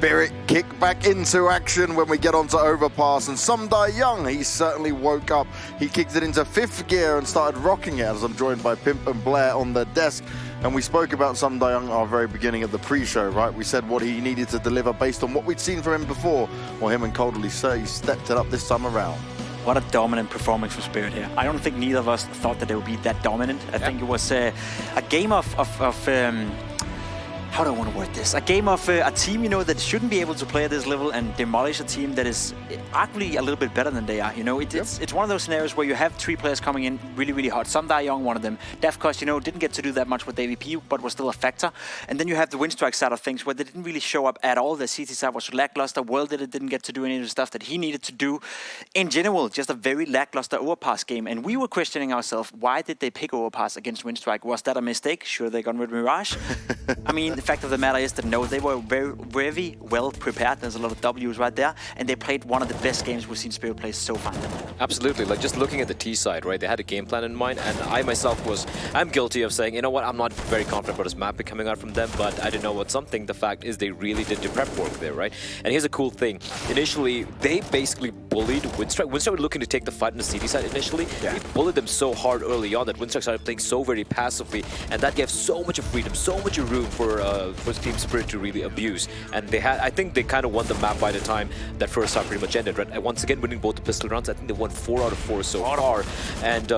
Spirit kick back into action when we get onto Overpass, and Sumdai Young, he certainly woke up. He kicked it into 5th gear and started rocking it, as I'm joined by Pimp and Blair on the desk. And we spoke about Sumdai Young at our very beginning of the pre-show, right? We said what he needed to deliver based on what we'd seen from him before. Well, him and Coldly he stepped it up this time around. What a dominant performance from Spirit here. I don't think neither of us thought that they would be that dominant. I think it was a game of how do I want to word this? A game of a team, that shouldn't be able to play at this level and demolish a team that is arguably a little bit better than they are. It's one of those scenarios where you have 3 players coming in really, really hot. Sumdai Young, one of them. Defcos, didn't get to do that much with AVP, but was still a factor. And then you have the Winstrike side of things where they didn't really show up at all. The CT side was lackluster. World didn't get to do any of the stuff that he needed to do. In general, just a very lackluster Overpass game. And we were questioning ourselves, why did they pick Overpass against Winstrike? Was that a mistake? Sure, they got rid of Mirage. I mean, the fact of the matter is that no, they were very, very well prepared. There's a lot of W's right there, and they played one of the best games we've seen Spirit play so far. Absolutely, just looking at the T side, right? They had a game plan in mind, and I myself I'm guilty of saying, you know what, I'm not very confident about this map coming out from them, but I didn't know what something. The fact is they really did the prep work there, right? And here's a cool thing. Initially, they basically bullied Winstrike. Winstrike were looking to take the fight on the CD side initially. Yeah. They bullied them so hard early on that Winstrike started playing so very passively, and that gave so much of freedom, so much of room for Team Spirit to really abuse. And I think they kind of won the map by the time that first half pretty much ended, right? And once again, winning both the pistol rounds. I think they won 4 out of 4 so far. And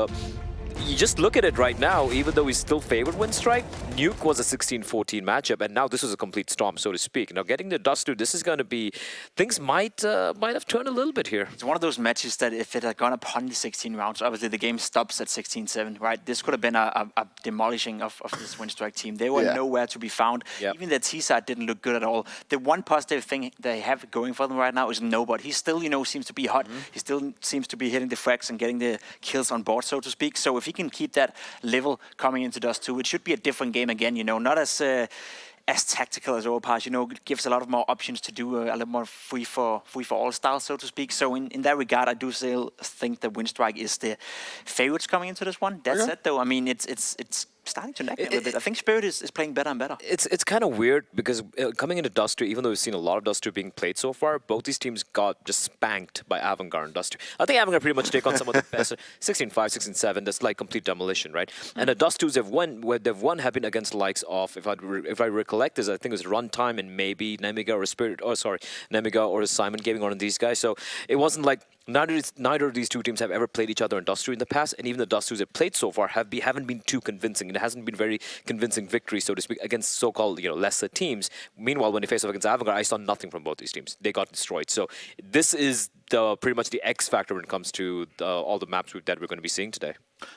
you just look at it right now, even though we still favored Winstrike, Nuke was a 16-14 matchup, and now this was a complete storm, so to speak. Now getting the Dust2, this is going to be, things might have turned a little bit here. It's one of those matches that if it had gone upon the 16 rounds, obviously the game stops at 16-7, right? This could have been a demolishing of this Winstrike team. They were nowhere to be found. Yep. Even the T-side didn't look good at all. The one positive thing they have going for them right now is Nobot. He still, seems to be hot. He still seems to be hitting the frags and getting the kills on board, so to speak. So if he can keep that level coming into Dust2, it should be a different game again, not as tactical as Overpass, gives a lot of more options to do a little more free for all style, so to speak. So in that regard, I do still think that Winstrike is the favorites coming into this one. That said, though, I mean, it's starting to neck a little bit. I think Spirit is playing better and better. It's kind of weird because coming into Dust2, even though we've seen a lot of Dust2 being played so far, both these teams got just spanked by Avangard and Dust2. I think Avangard pretty much take on some of the best 16-5, 16-7. That's like complete demolition, right? And the Dust2s they've won have been against the likes of, if I recollect this, I think it was Runtime and maybe Nemiga or Nemiga or Simon Gaming on these guys. So it wasn't like neither of these two teams have ever played each other in Dust2 in the past, and even the Dust2s that played so far haven't been too convincing. It hasn't been very convincing victory, so to speak, against so-called lesser teams. Meanwhile, when they face off against Avangard, I saw nothing from both these teams. They got destroyed. So this is pretty much the X factor when it comes to all the maps that we're going to be seeing today.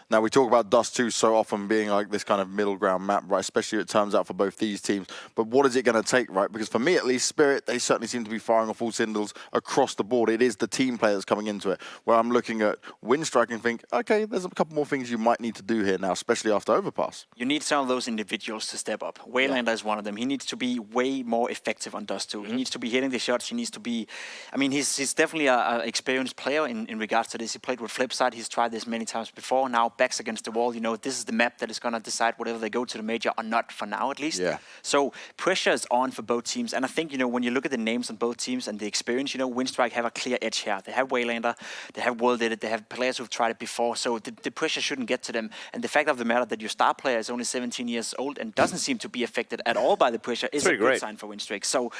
Now, we talk about Dust2 so often being like this kind of middle ground map, right? Especially if it turns out for both these teams. But what is it going to take, right? Because for me, at least, Spirit, they certainly seem to be firing off all cylinders across the board. It is the team play that's coming into it, where I'm looking at Winstrike and think, okay, there's a couple more things you might need to do here now, especially after Overpass. You need some of those individuals to step up. Waylander is one of them. He needs to be way more effective on Dust2. He needs to be hitting the shots. He needs to be... I mean, he's definitely an experienced player in regards to this. He played with Flipside. He's tried this many times before. Now, backs against the wall. This is the map that is going to decide whether they go to the major or not, for now at least. Yeah. So pressure is on for both teams. And I think, when you look at the names on both teams and the experience, Winstrike have a clear edge here. They have Waylander, they have World did it, they have players who've tried it before. So the pressure shouldn't get to them. And the fact of the matter that your star player is only 17 years old and doesn't seem to be affected at all by the pressure is a good sign for Winstrike. So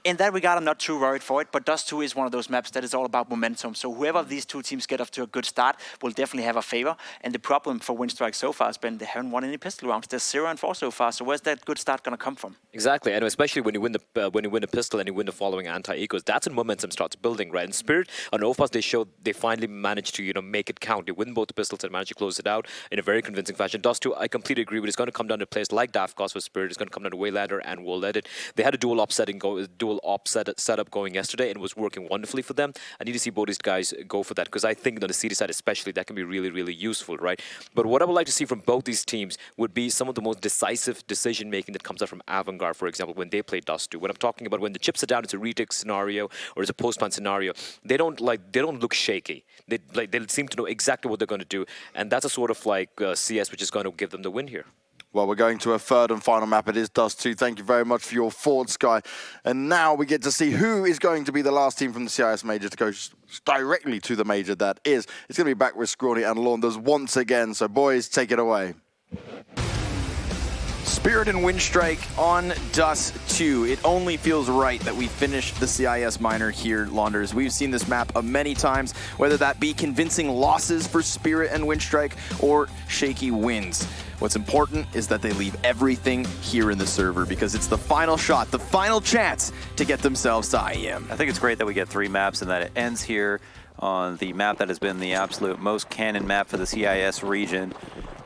in that regard, I'm not too worried for it, but Dust2 is one of those maps that is all about momentum. So whoever of these two teams get off to a good start will definitely have a favor. And the problem for Winstrike so far has been they haven't won any pistol rounds. They're 0-4 so far. So where's that good start going to come from? Exactly, and especially when you win a pistol and you win the following anti-ecos, that's when momentum starts building, right? In Spirit, on Overpass, they finally managed to make it count. They win both the pistols and managed to close it out in a very convincing fashion. Dust2, I completely agree with. It's going to come down to players like Dafcos for Spirit. It's going to come down to Waylander and World Edit. They had a dual op setup going yesterday, and it was working wonderfully for them. I need to see both these guys go for that, because I think on the CD side especially, that can be really, really useful, right? But what I would like to see from both these teams would be some of the most decisive decision-making that comes out from Avangard, for example, when they play Dust2. When I'm talking about when the chips are down, it's a retake scenario or it's a post-plan scenario, they don't look shaky. They seem to know exactly what they're going to do, and that's a sort of like CS which is going to give them the win here. Well, we're going to a third and final map. It is Dust2. Thank you very much for your thoughts, Sky. And now we get to see who is going to be the last team from the CIS Major to go directly to the Major. That is, it's going to be back with Scrawny and Launders once again. So, boys, take it away. Spirit and Winstrike on Dust2. It only feels right that we finish the CIS Minor here, Launders. We've seen this map many times, whether that be convincing losses for Spirit and Winstrike or shaky wins. What's important is that they leave everything here in the server because it's the final shot, the final chance to get themselves to IEM. I think it's great that we get 3 maps and that it ends here on the map that has been the absolute most canon map for the CIS region,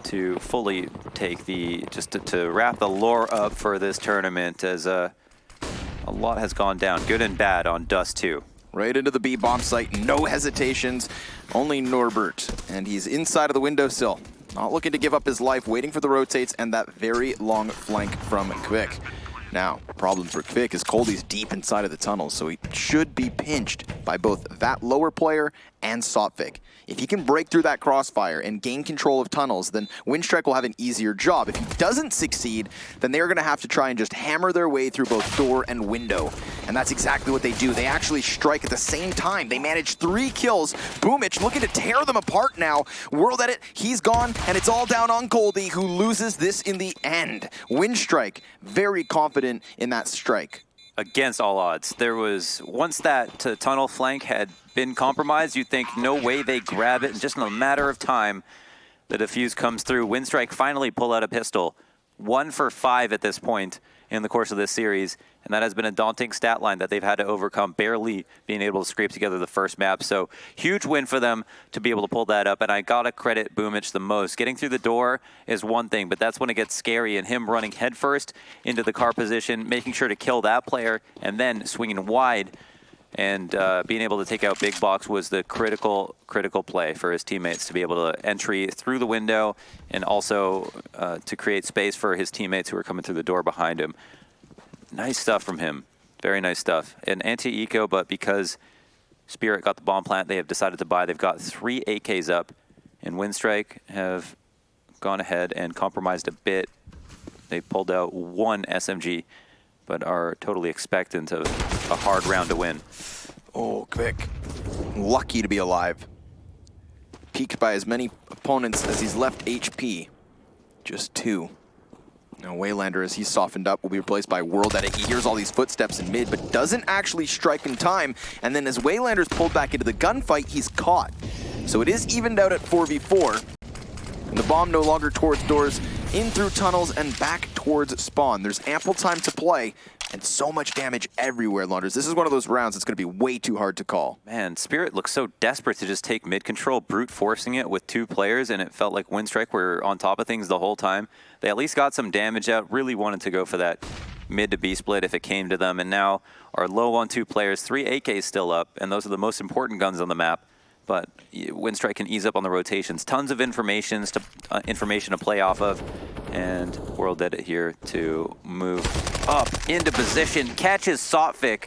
to fully take the, just to wrap the lore up for this tournament, as a lot has gone down, good and bad, on Dust2. Right into the B bomb site, no hesitations, only Norbert, and he's inside of the windowsill, not looking to give up his life, waiting for the rotates and that very long flank from Quick. Now, problem for Quick is Coldie's deep inside of the tunnel, so he should be pinched by both that lower player and Sopvik. If he can break through that crossfire and gain control of tunnels, then Winstrike will have an easier job. If he doesn't succeed, then they're going to have to try and just hammer their way through both door and window. And that's exactly what they do. They actually strike at the same time. They manage 3 kills. Boomich looking to tear them apart now. World Edit, he's gone, and it's all down on Coldie, who loses this in the end. Winstrike, very confident in that strike. Against all odds. There was, once that tunnel flank had been compromised, you'd think no way they grab it, and just in a matter of time, the defuse comes through. Winstrike finally pull out a pistol. 1 for 5 at this point in the course of this series, and that has been a daunting stat line that they've had to overcome, barely being able to scrape together the first map. So huge win for them to be able to pull that up, and I gotta credit Boomich the most. Getting through the door is one thing, but that's when it gets scary, and him running headfirst into the car position, making sure to kill that player, and then swinging wide and being able to take out Big Box was the critical play for his teammates to be able to entry through the window, and also to create space for his teammates who are coming through the door behind him. Nice stuff from him. Very nice stuff. An anti-eco, but because Spirit got the bomb plant, they have decided to buy. They've got 3 AKs up, and Winstrike have gone ahead and compromised a bit. They pulled out 1 SMG, but are totally expectant of a hard round to win. Oh, Quick. Lucky to be alive. Peaked by as many opponents as he's left HP. Just 2. Now Waylander, as he's softened up, will be replaced by World Edit. He hears all these footsteps in mid, but doesn't actually strike in time. And then as Waylander's pulled back into the gunfight, he's caught. So it is evened out at 4v4. And the bomb no longer towards doors, in through tunnels and back towards spawn. There's ample time to play, and so much damage everywhere, Launders. This is one of those rounds that's going to be way too hard to call. Man, Spirit looks so desperate to just take mid control, brute forcing it with 2 players, and it felt like Winstrike were on top of things the whole time. They at least got some damage out, really wanted to go for that mid to B split if it came to them, and now are low on 2 players, 3 AKs still up, and those are the most important guns on the map. But Winstrike can ease up on the rotations. Tons of information to play off of, and World Edit here to move up into position. Catches Sopvik,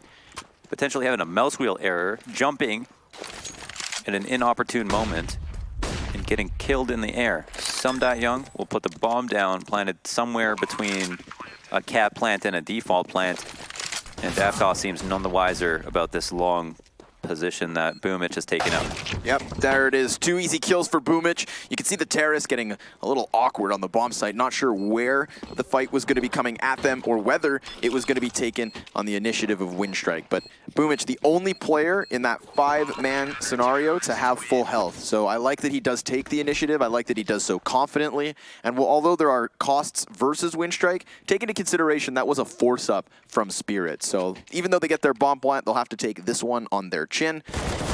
potentially having a mouse wheel error, jumping at an inopportune moment and getting killed in the air. Young will put the bomb down, planted somewhere between a cat plant and a default plant, and Daftoss seems none the wiser about this long position that Boomich has taken out. Yep, there it is. 2 easy kills for Boomich. You can see the terrorists getting a little awkward on the bomb site, not sure where the fight was going to be coming at them or whether it was going to be taken on the initiative of Winstrike. But Boomich, the only player in that 5-man scenario to have full health. So I like that he does take the initiative. I like that he does so confidently. And although there are costs versus Winstrike, take into consideration that was a force-up from Spirit. So even though they get their bomb plant, they'll have to take this one on their chin.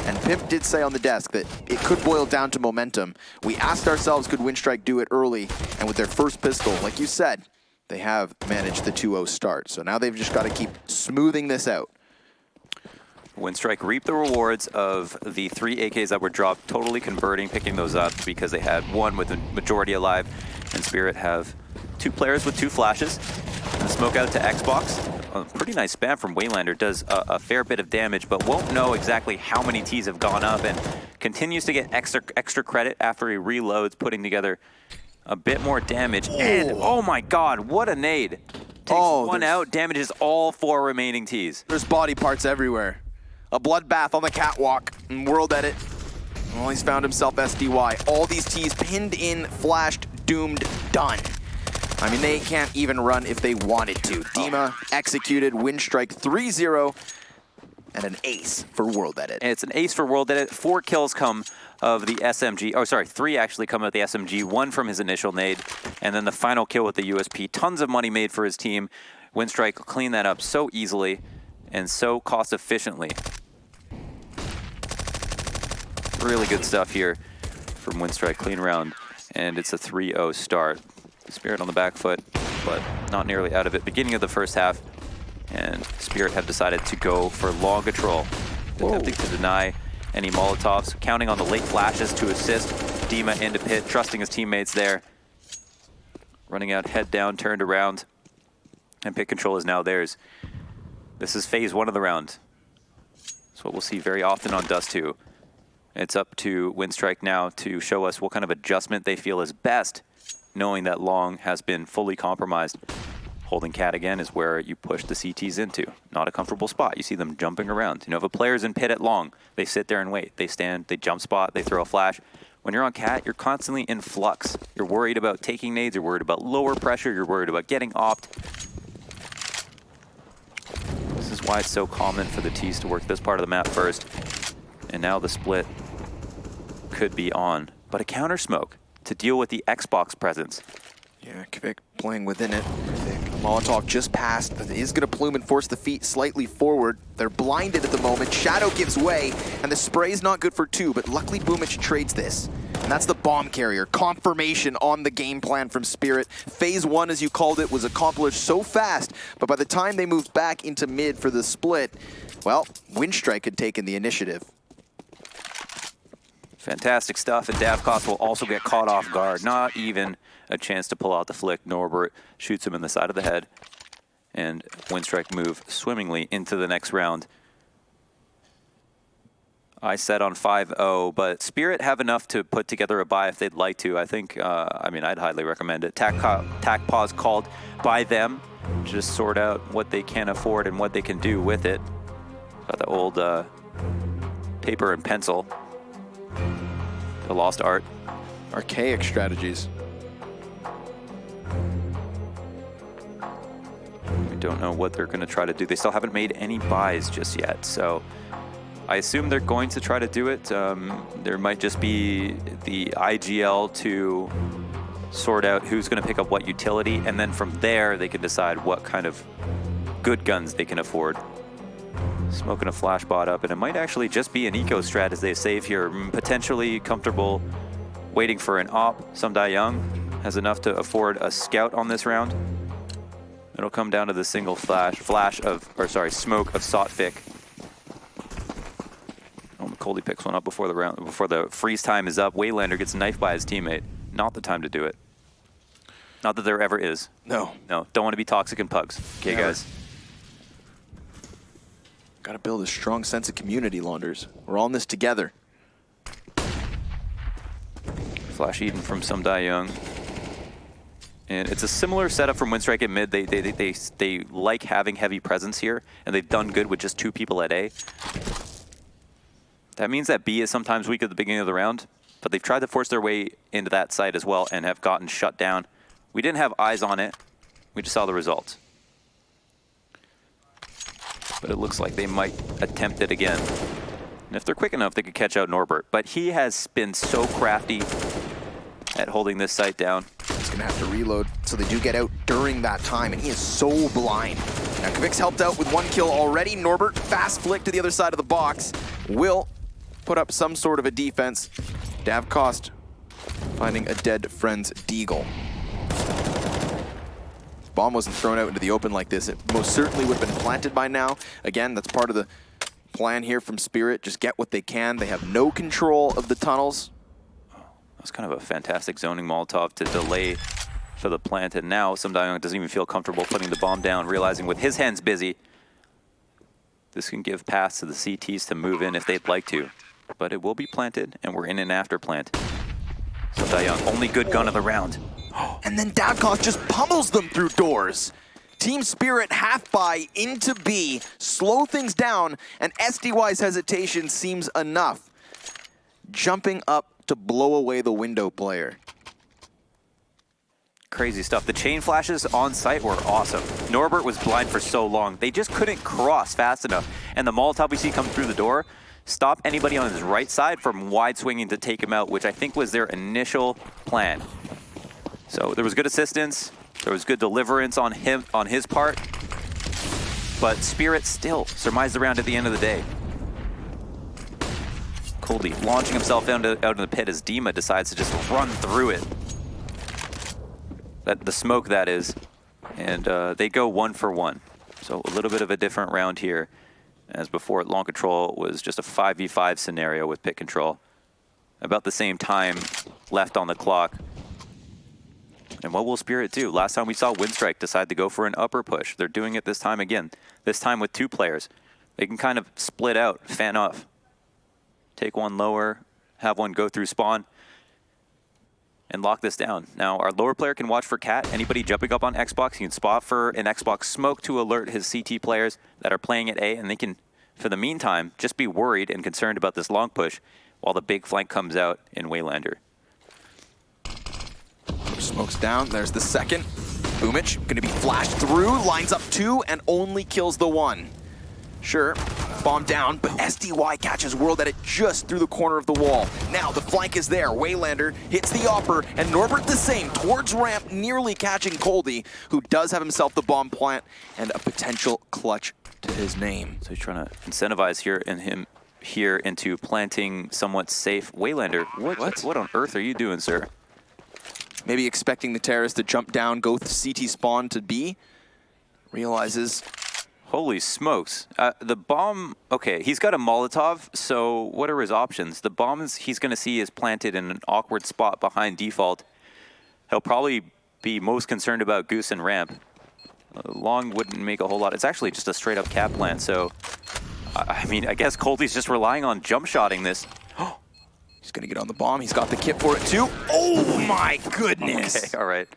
And Pimp did say on the desk that it could boil down to momentum. We asked ourselves, could Winstrike do it early? And with their first pistol, like you said, they have managed the 2-0 start. So now they've just got to keep smoothing this out. Winstrike reaped the rewards of the 3 AKs that were dropped, totally converting, picking those up because they had 1 with the majority alive, and Spirit have 2 players with 2 flashes. And smoke out to Xbox. A pretty nice spam from Waylander, does a fair bit of damage, but won't know exactly how many Ts have gone up, and continues to get extra credit after he reloads, putting together a bit more damage. And, oh my god, what a nade. Takes one out, damages all 4 remaining Ts. There's body parts everywhere. A bloodbath on the catwalk. And World Edit. Well, he's found himself SDY. All these Ts pinned in, flashed, doomed, done. I mean, they can't even run if they wanted to. Dima executed, Winstrike 3-0, and an ace for World Edit. And it's an ace for World Edit. 4 kills come of the SMG. Oh, sorry, 3 actually come of the SMG. 1 from his initial nade, and then the final kill with the USP. Tons of money made for his team. Winstrike cleaned that up so easily and so cost efficiently. Really good stuff here from Winstrike. Clean round, and it's a 3-0 start. Spirit on the back foot, but not nearly out of it. Beginning of the first half, and Spirit have decided to go for long control, attempting to deny any Molotovs, counting on the late flashes to assist Dima into pit, trusting his teammates there. Running out, head down, turned around, and pit control is now theirs. This is phase 1 of the round. It's what we'll see very often on Dust2. It's up to Winstrike now to show us what kind of adjustment they feel is best, knowing that long has been fully compromised. Holding cat again is where you push the CTs into. Not a comfortable spot. You see them jumping around. You know, if a player's in pit at long, they sit there and wait. They stand, they jump spot, they throw a flash. When you're on cat, you're constantly in flux. You're worried about taking nades, you're worried about lower pressure, you're worried about getting opt. This is why it's so common for the Ts to work this part of the map first. And now the split could be on. But a counter smoke to deal with the Xbox presence. Yeah, Kvik playing within it. Molotov just passed, but is going to plume and force the feet slightly forward. They're blinded at the moment. Shadow gives way, and the spray's not good for 2, but luckily Boomich trades this. And that's the bomb carrier. Confirmation on the game plan from Spirit. Phase 1, as you called it, was accomplished so fast, but by the time they moved back into mid for the split, well, Winstrike had taken the initiative. Fantastic stuff, and Davkos will also get caught off guard. Not even a chance to pull out the flick. Norbert shoots him in the side of the head, and Winstrike move swimmingly into the next round. I said on 5-0, but Spirit have enough to put together a buy if they'd like to. I think, I mean, I'd highly recommend it. Tac pause called by them. Just sort out what they can afford and what they can do with it. Got the old paper and pencil. The lost art. Archaic strategies. We don't know what they're going to try to do. They still haven't made any buys just yet, so I assume they're going to try to do it. There might just be the IGL to sort out who's going to pick up what utility, and then from there they can decide what kind of good guns they can afford. Smoking a flash bot up, and it might actually just be an eco strat as they save here. Potentially comfortable waiting for an op. Sumdai Young has enough to afford a scout on this round. It'll come down to the single smoke of Sotfik. Oh, McColdy picks one up before the freeze time is up. Waylander gets knifed by his teammate. Not the time to do it. Not that there ever is. No. No, don't want to be toxic and pugs. Okay, guys. Got to build a strong sense of community, Launders. We're all in this together. Flash Eden from Sumdai Young. And it's a similar setup from Winstrike at mid. They like having heavy presence here, and they've done good with just 2 people at A. That means that B is sometimes weak at the beginning of the round, but they've tried to force their way into that site as well and have gotten shut down. We didn't have eyes on it. We just saw the results. But it looks like they might attempt it again. And if they're quick enough, they could catch out Norbert. But he has been so crafty at holding this site down. He's going to have to reload, so they do get out during that time, and he is so blind. Now, Kvik's helped out with 1 kill already. Norbert, fast flick to the other side of the box, will put up some sort of a defense. Davkost finding a dead friend's deagle. Bomb wasn't thrown out into the open like this, it most certainly would have been planted by now. Again, that's part of the plan here from Spirit. Just get what they can. They have no control of the tunnels. That's kind of a fantastic zoning Molotov to delay for the plant, and now Sumdai doesn't even feel comfortable putting the bomb down, realizing with his hands busy, this can give paths to the CTs to move in if they'd like to. But it will be planted, and we're in an after plant. Sumdai, only good gun of the round. And then Dadkoff just pummels them through doors. Team Spirit half buy into B, slow things down, and SDY's hesitation seems enough. Jumping up to blow away the window player. Crazy stuff. The chain flashes on site were awesome. Norbert was blind for so long. They just couldn't cross fast enough. And the Molotov we see come through the door, stop anybody on his right side from wide swinging to take him out, which I think was their initial plan. So there was good assistance. There was good deliverance on him, on his part. But Spirit still surmised the round at the end of the day. Coldy launching himself out in the pit as Dima decides to just run through it. The smoke, that is. And they go 1 for 1. So a little bit of a different round here. As before, Long Control was just a 5v5 scenario with pit control. About the same time left on the clock. And what will Spirit do? Last time we saw Winstrike decide to go for an upper push. They're doing it this time again. This time with 2 players. They can kind of split out, fan off. Take one lower, have one go through spawn, and lock this down. Now, our lower player can watch for Cat. Anybody jumping up on Xbox, he can spot for an Xbox smoke to alert his CT players that are playing at A, and they can, for the meantime, just be worried and concerned about this long push while the big flank comes out in Waylander. Smoke's down, there's the second. Boomich gonna be flashed through, lines up 2, and only kills the 1. Sure, bomb down, but SDY catches World at it just through the corner of the wall. Now the flank is there. Waylander hits the upper, and Norbert the same towards ramp, nearly catching Coldy, who does have himself the bomb plant and a potential clutch to his name. So he's trying to incentivize him here into planting somewhat safe. Waylander, what on earth are you doing, sir? Maybe expecting the terrorist to jump down, go CT spawn to B. Realizes. Holy smokes. The bomb, okay, he's got a Molotov, so what are his options? The bomb he's going to see is planted in an awkward spot behind default. He'll probably be most concerned about Goose and ramp. Long wouldn't make a whole lot. It's actually just a straight up cap plant, so I mean, I guess Coldy's just relying on jump shotting this. He's going to get on the bomb. He's got the kit for it too. Oh my goodness. Okay, all right.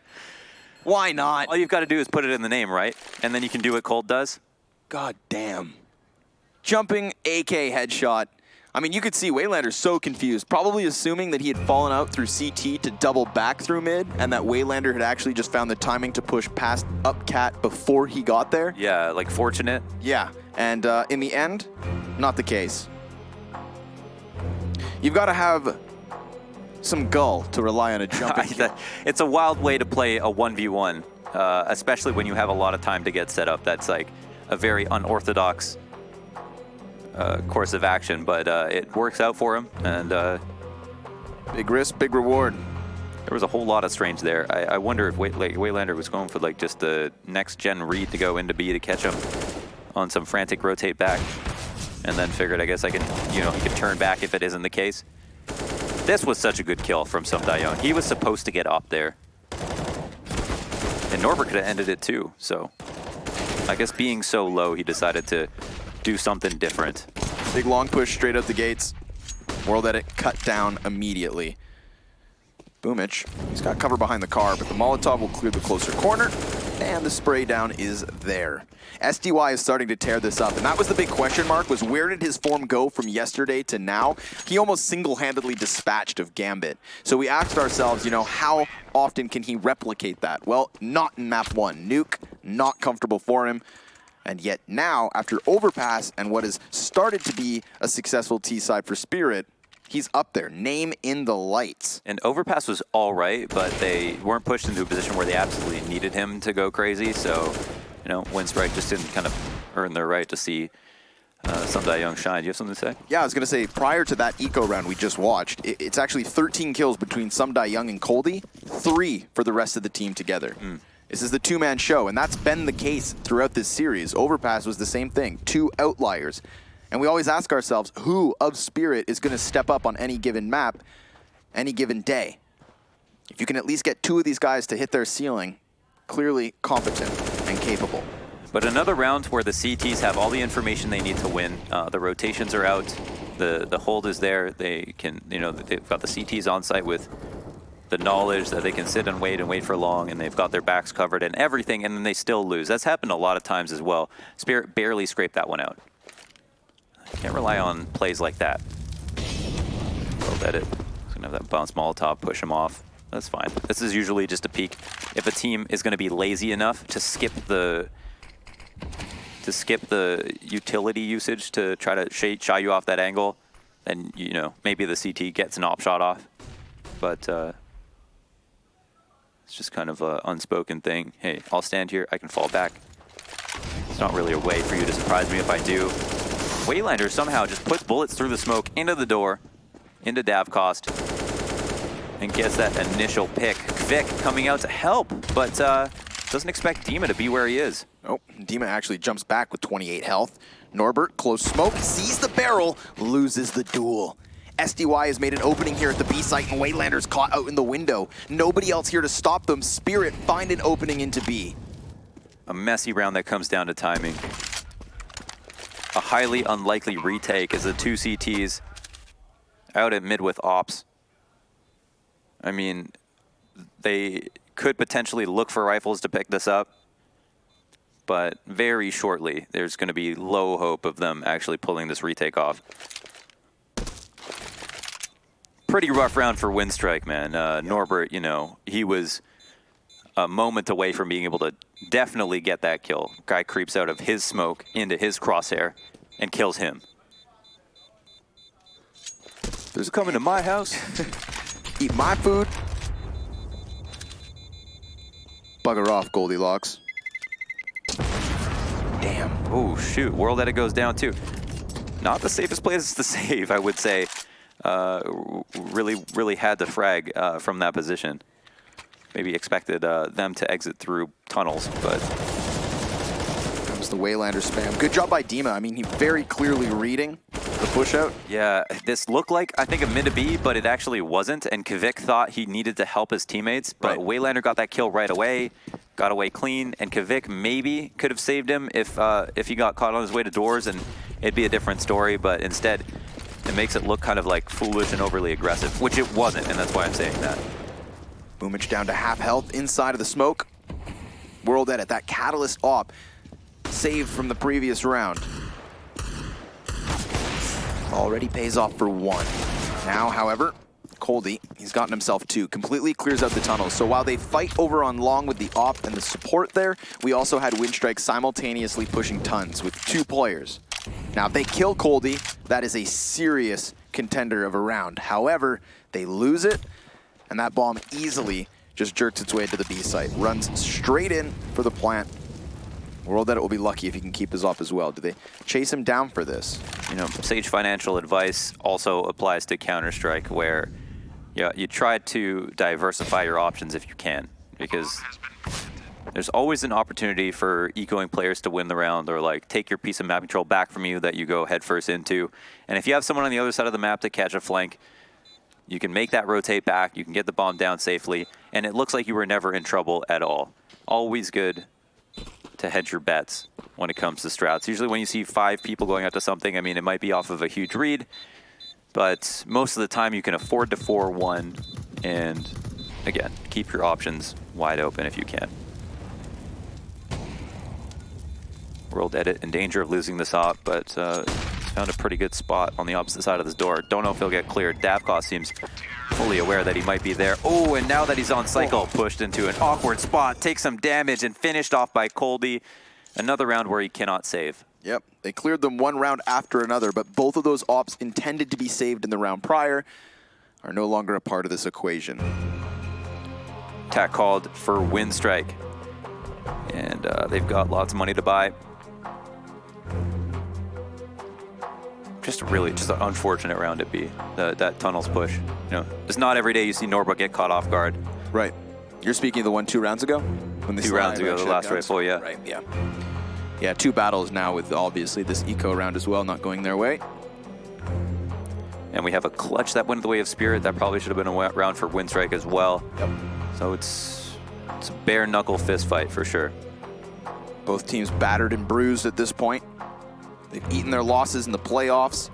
Why not? All you've got to do is put it in the name, right? And then you can do what Cold does. God damn. Jumping AK headshot. I mean, you could see Waylander's so confused, probably assuming that he had fallen out through CT to double back through mid, and that Waylander had actually just found the timing to push past up cat before he got there. Yeah, like fortunate. Yeah, and in the end, not the case. You've got to have some gull to rely on a jumping kill. It's a wild way to play a 1v1, especially when you have a lot of time to get set up. That's like a very unorthodox course of action, but it works out for him, and big risk, big reward. There was a whole lot of strange there. I wonder if Waylander was going for like just the next gen read to go into B to catch him on some frantic rotate back, and then figured, I guess I can, he could turn back if it isn't the case. This was such a good kill from Sum Dayoung. He was supposed to get up there, and Norbert could have ended it too. So I guess being so low, he decided to do something different. Big long push straight out the gates. World Edit cut down immediately. Boomich, he's got cover behind the car, but the Molotov will clear the closer corner, and the spray down is there. SDY is starting to tear this up, and that was the big question mark, was where did his form go from yesterday to now? He almost single-handedly dispatched of Gambit. So we asked ourselves, how often can he replicate that? Well, not in map 1. Nuke, not comfortable for him. And yet now, after Overpass and what has started to be a successful T-side for Spirit, he's up there, name in the lights. And Overpass was all right, but they weren't pushed into a position where they absolutely needed him to go crazy. So, Winstrike just didn't kind of earn their right to see Sum Dayoung shine. Do you have something to say? Yeah, I was going to say, prior to that eco round we just watched, it's actually 13 kills between Sum Dayoung and Coldy, 3 for the rest of the team together. This is the two-man show, and that's been the case throughout this series. Overpass was the same thing, 2 outliers. And we always ask ourselves, who of Spirit is going to step up on any given map, any given day? If you can at least get 2 of these guys to hit their ceiling, clearly competent and capable. But another round where the CTs have all the information they need to win. The rotations are out, the hold is there. They can, they've got the CTs on site with the knowledge that they can sit and wait for long, and they've got their backs covered and everything, and then they still lose. That's happened a lot of times as well. Spirit barely scraped that one out. Can't rely on plays like that. World Edit. He's gonna have that bounce Molotov, push him off. That's fine. This is usually just a peek. If a team is gonna be lazy enough to skip the utility usage to try to shy you off that angle, then, you know, maybe the CT gets an op shot off. But it's just kind of an unspoken thing. Hey, I'll stand here, I can fall back. It's not really a way for you to surprise me if I do. Waylander somehow just puts bullets through the smoke into the door, into Davcost, and gets that initial pick. Vic coming out to help, but doesn't expect Dima to be where he is. Nope, Dima actually jumps back with 28 health. Norbert, close smoke, sees the barrel, loses the duel. SDY has made an opening here at the B site, and Waylander's caught out in the window. Nobody else here to stop them. Spirit find an opening into B. A messy round that comes down to timing. A highly unlikely retake as the two CTs out at mid with ops. I mean, they could potentially look for rifles to pick this up, but very shortly there's going to be low hope of them actually pulling this retake off. Pretty rough round for Winstrike, man. Norbert, you know, he was a moment away from being able to definitely get that kill. Guy creeps out of his smoke into his crosshair and kills him. There's coming to my house. Eat my food. Bugger off, Goldilocks. Damn. Oh, shoot. World Edit goes down, too. Not the safest place to save, I would say. Really had to frag from that position. Maybe expected them to exit through tunnels, but... Comes the Waylander spam. Good job by Dima. I mean, he very clearly reading the push out. Yeah, this looked like, I think, a mid to B, but it actually wasn't, and Kvik thought he needed to help his teammates, but Right. Waylander got that kill right away, got away clean, and Kvik maybe could have saved him if he got caught on his way to doors, and it'd be a different story, but instead, it makes it look kind of like foolish and overly aggressive, which it wasn't, and that's why I'm saying that. Boomage down to half health inside of the smoke. World Edit, that Catalyst op, saved from the previous round. Already pays off for one. Now, however, Coldy, he's gotten himself two, completely clears out the tunnels. So while they fight over on long with the op and the support there, we also had Winstrike simultaneously pushing tons with two players. Now, if they kill Coldy, that is a serious contender of a round. However, they lose it, and that bomb easily just jerks its way to the B site. Runs straight in for the plant. World Edit will be lucky if he can keep his op as well. Do they chase him down for this? You know, sage financial advice also applies to Counter-Strike, where you try to diversify your options if you can, because there's always an opportunity for ecoing players to win the round, or like take your piece of map control back from you that you go headfirst into. And if you have someone on the other side of the map to catch a flank, you can make that rotate back, you can get the bomb down safely, and it looks like you were never in trouble at all. Always good to hedge your bets when it comes to strats. Usually when you see 5 people going out to something, I mean, it might be off of a huge read, but most of the time you can afford to 4-1, and again, keep your options wide open if you can. World Edit in danger of losing this op, but found a pretty good spot on the opposite side of this door. Don't know if he'll get cleared. Davcost seems fully aware that he might be there. Oh, and now that he's on cycle, pushed into an awkward spot, takes some damage, and finished off by Coldy. Another round where he cannot save. Yep, they cleared them one round after another, but both of those ops intended to be saved in the round prior are no longer a part of this equation. Attack called for Winstrike, and they've got lots of money to buy. Just an unfortunate round at B, that tunnels push. You know, it's not every day you see Norbert get caught off guard. Right. You're speaking of the one 2 rounds ago? When they 2 rounds ago, the last rifle, yeah. Right, yeah. Yeah, 2 battles now with obviously this eco round as well, not going their way. And we have a clutch that went the way of Spirit. That probably should have been a round for Winstrike as well. Yep. So it's a bare knuckle fist fight for sure. Both teams battered and bruised at this point. They've eaten their losses in the playoffs.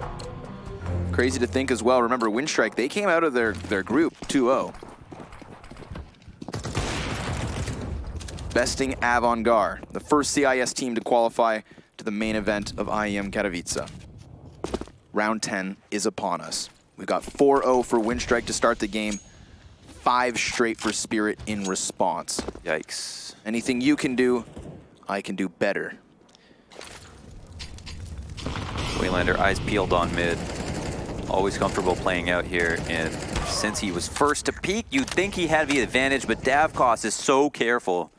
Crazy to think as well. Remember, Winstrike, they came out of their group 2-0. besting Avant-Garde, the first CIS team to qualify to the main event of IEM Katowice. Round 10 is upon us. We've got 4-0 for Winstrike to start the game, 5 straight for Spirit in response. Yikes. Anything you can do, I can do better. Waylander, eyes peeled on mid. Always comfortable playing out here, and since he was first to peek, you'd think he had the advantage, but Davkos is so careful.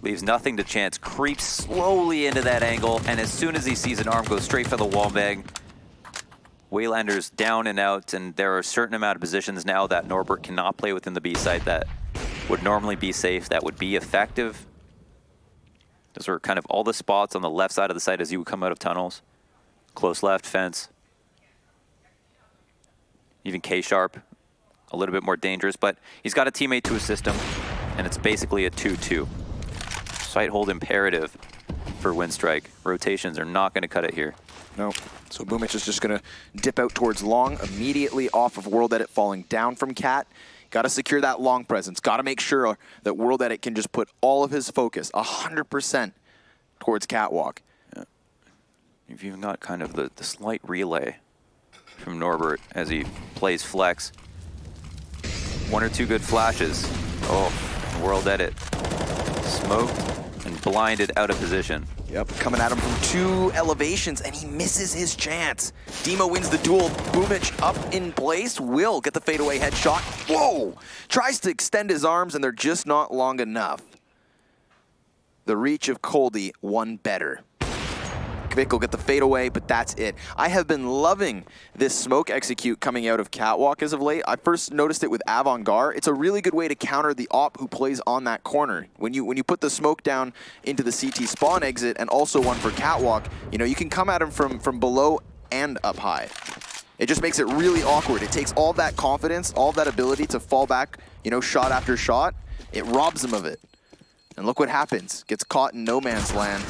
Leaves nothing to chance, creeps slowly into that angle, and as soon as he sees an arm, goes straight for the wall bag. Waylander's down and out, and there are a certain amount of positions now that Norbert cannot play within the B site that would normally be safe, that would be effective. Those are kind of all the spots on the left side of the site as you would come out of tunnels. Close left, fence. Even K-Sharp, a little bit more dangerous, but he's got a teammate to assist him, and it's basically a 2-2. Site hold imperative for Winstrike. Rotations are not going to cut it here. No. So Boomich is just going to dip out towards long, immediately off of World Edit, falling down from Cat. Got to secure that long presence. Got to make sure that World Edit can just put all of his focus, 100%, towards Catwalk. Yeah. You've even got kind of the slight relay from Norbert as he plays flex. 1 or 2 good flashes. Oh, World Edit. Smoked and blinded out of position. Yep, coming at him from 2 elevations, and he misses his chance. Demo wins the duel. Boomich up in place. Will get the fadeaway headshot. Whoa! Tries to extend his arms, and they're just not long enough. The reach of Coldy won better. Kvik will get the fadeaway, but that's it. I have been loving this smoke execute coming out of Catwalk as of late. I first noticed it with Avant-Garde. It's a really good way to counter the op who plays on that corner. When you put the smoke down into the CT spawn exit and also one for Catwalk, you know, you can come at him from below and up high. It just makes it really awkward. It takes all that confidence, all that ability to fall back, you know, shot after shot. It robs him of it. And look what happens. Gets caught in no man's land.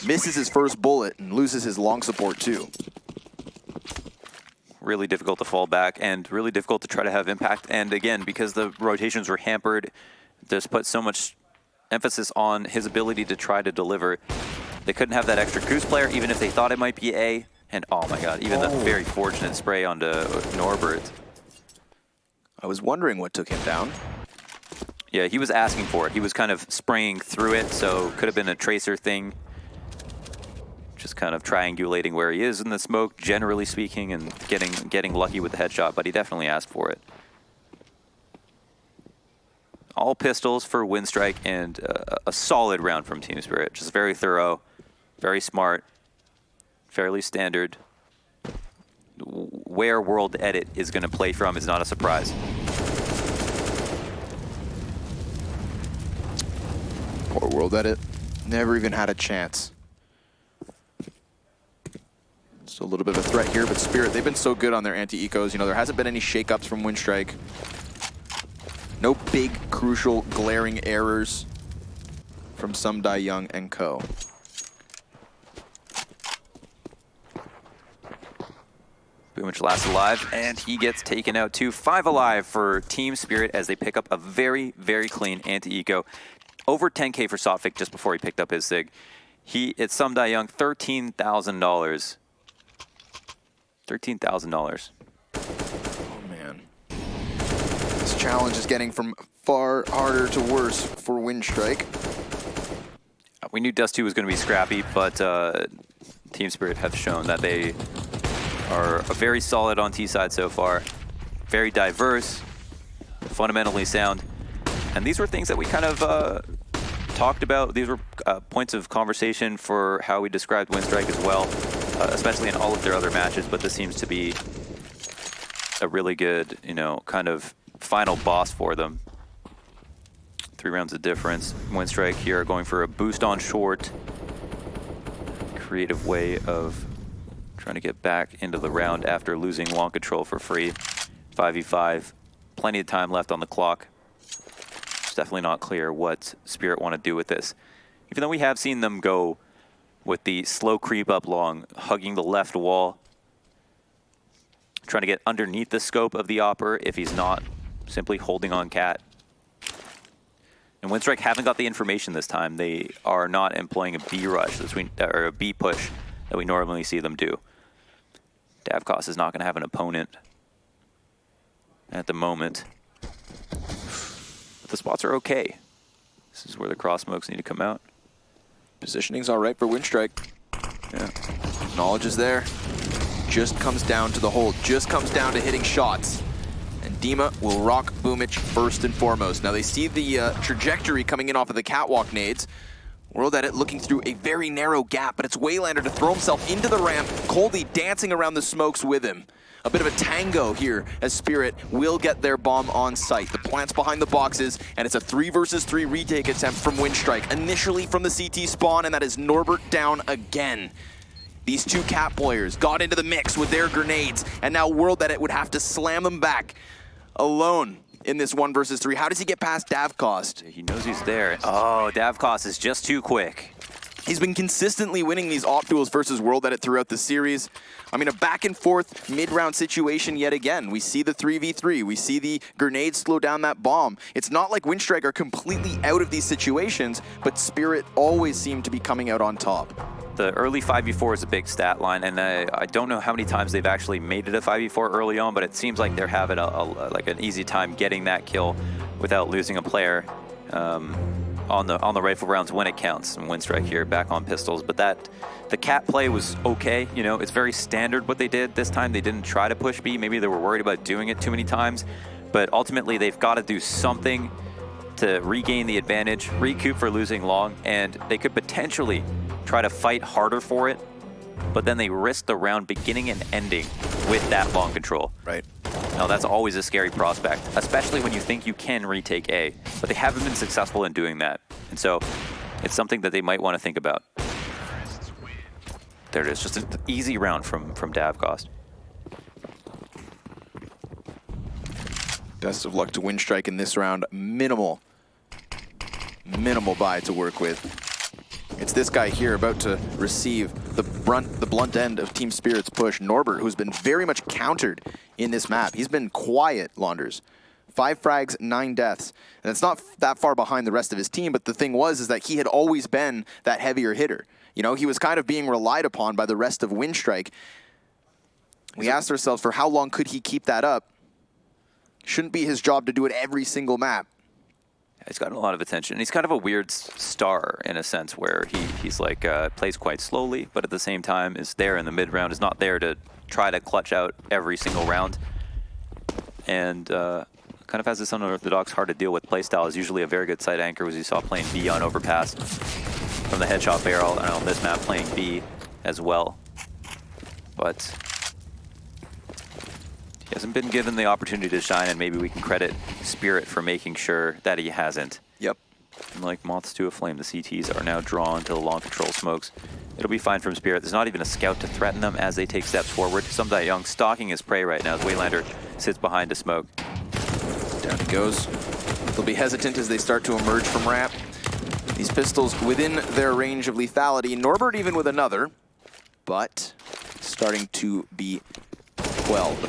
Misses his first bullet and loses his long support too. Really difficult to fall back and really difficult to try to have impact. And again, because the rotations were hampered, this put so much emphasis on his ability to try to deliver. They couldn't have that extra goose player, even if they thought it might be A. And oh my god, even the very fortunate spray onto Norbert. I was wondering what took him down. Yeah, he was asking for it. He was kind of spraying through it, so could have been a tracer thing. Just kind of triangulating where he is in the smoke, generally speaking, and getting lucky with the headshot, but he definitely asked for it. All pistols for Winstrike, and a solid round from Team Spirit. Just very thorough, very smart, fairly standard. Where World Edit is going to play from is not a surprise. Poor World Edit. Never even had a chance. So a little bit of a threat here, but Spirit, they've been so good on their anti-ecos. You know, there hasn't been any shakeups from Winstrike. No big, crucial, glaring errors from Sumdai Young and co. Boomich last alive, and he gets taken out too. 5 alive for Team Spirit as they pick up a very, very clean anti-eco. Over 10K for Sotfik just before he picked up his SIG. It's Sumdai Young, $13,000. $13,000. Oh man. This challenge is getting from far harder to worse for Winstrike. We knew Dust2 was going to be scrappy, but Team Spirit have shown that they are very solid on T-side so far. Very diverse, fundamentally sound. And these were things that we kind of talked about. These were points of conversation for how we described Winstrike as well, especially in all of their other matches, but this seems to be a really good, you know, kind of final boss for them. 3 rounds of difference. Winstrike here going for a boost on short. Creative way of trying to get back into the round after losing long control for free. 5v5, plenty of time left on the clock. It's definitely not clear what Spirit want to do with this. Even though we have seen them go with the slow creep up long, hugging the left wall, trying to get underneath the scope of the Opper if he's not simply holding on Cat. And Winstrike haven't got the information this time. They are not employing a B rush, or a B push that we normally see them do. Davkos is not going to have an opponent at the moment. But the spots are okay. This is where the cross smokes need to come out. Positioning's all right for Winstrike. Yeah. Knowledge is there. Just comes down to the hold. Just comes down to hitting shots. And Dima will rock Boomich first and foremost. Now they see the trajectory coming in off of the catwalk nades. World Edit looking through a very narrow gap, but it's Waylander to throw himself into the ramp. Coldy dancing around the smokes with him. A bit of a tango here as Spirit will get their bomb on site. The plant's behind the boxes, and it's a 3 versus 3 retake attempt from Winstrike. Initially from the CT spawn, and that is Norbert down again. These two Cat players got into the mix with their grenades, and now World Edit would have to slam them back alone in this 1 versus 3. How does he get past Davkos? He knows he's there. Oh, Davkos is just too quick. He's been consistently winning these op duels versus World Edit throughout the series. I mean, a back and forth mid-round situation yet again. We see the 3v3. We see the grenades slow down that bomb. It's not like Winstrike are completely out of these situations, but Spirit always seem to be coming out on top. The early 5v4 is a big stat line, and I don't know how many times they've actually made it a 5v4 early on, but it seems like they're having like an easy time getting that kill without losing a player on the rifle rounds when it counts. And Winstrike here back on pistols, but the Cat play was okay. You know, it's very standard what they did this time. They didn't try to push B. Maybe they were worried about doing it too many times, but ultimately they've got to do something to regain the advantage, recoup for losing long, and they could potentially try to fight harder for it, but then they risk the round beginning and ending with that long control. Right. Now that's always a scary prospect, especially when you think you can retake A, but they haven't been successful in doing that. And so it's something that they might want to think about. There it is, just an easy round from Davkos. Best of luck to Winstrike in this round. Minimal buy to work with. It's this guy here about to receive the blunt end of Team Spirit's push. Norbert, who's been very much countered in this map. He's been quiet, Launders. 5 frags, 9 deaths. And it's not that far behind the rest of his team, but the thing is that he had always been that heavier hitter. You know, he was kind of being relied upon by the rest of Winstrike. We asked ourselves, for how long could he keep that up? Shouldn't be his job to do it every single map. He's gotten a lot of attention. He's kind of a weird star in a sense where he's like plays quite slowly, but at the same time is there in the mid round, is not there to try to clutch out every single round. And kind of has this unorthodox, hard to deal with playstyle. Is usually a very good side anchor, as you saw playing B on Overpass from the headshot barrel, and on this map playing B as well. But he hasn't been given the opportunity to shine, and maybe we can credit Spirit for making sure that he hasn't. Yep. And like moths to a flame, the CTs are now drawn to the long control smokes. It'll be fine from Spirit. There's not even a scout to threaten them as they take steps forward. Somdai Young stalking his prey right now as Waylander sits behind a smoke. Down he goes. They'll be hesitant as they start to emerge from ramp. These pistols within their range of lethality. Norbert even with another, but starting to be quelled.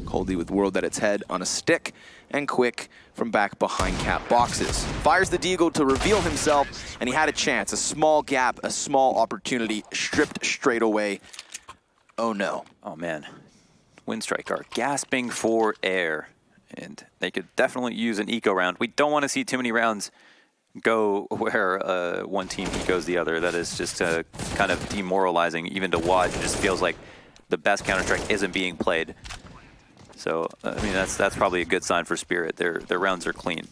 Coldy with World at its head on a stick, and Quick from back behind Cat boxes. Fires the Deagle to reveal himself, and he had a chance. A small gap, a small opportunity, stripped straight away. Oh no. Oh man. Winstrike are gasping for air, and they could definitely use an eco round. We don't want to see too many rounds go where one team ecos the other. That is just kind of demoralizing even to watch. It just feels like the best Counter-Strike isn't being played. So, I mean, that's probably a good sign for Spirit. Their rounds are clean.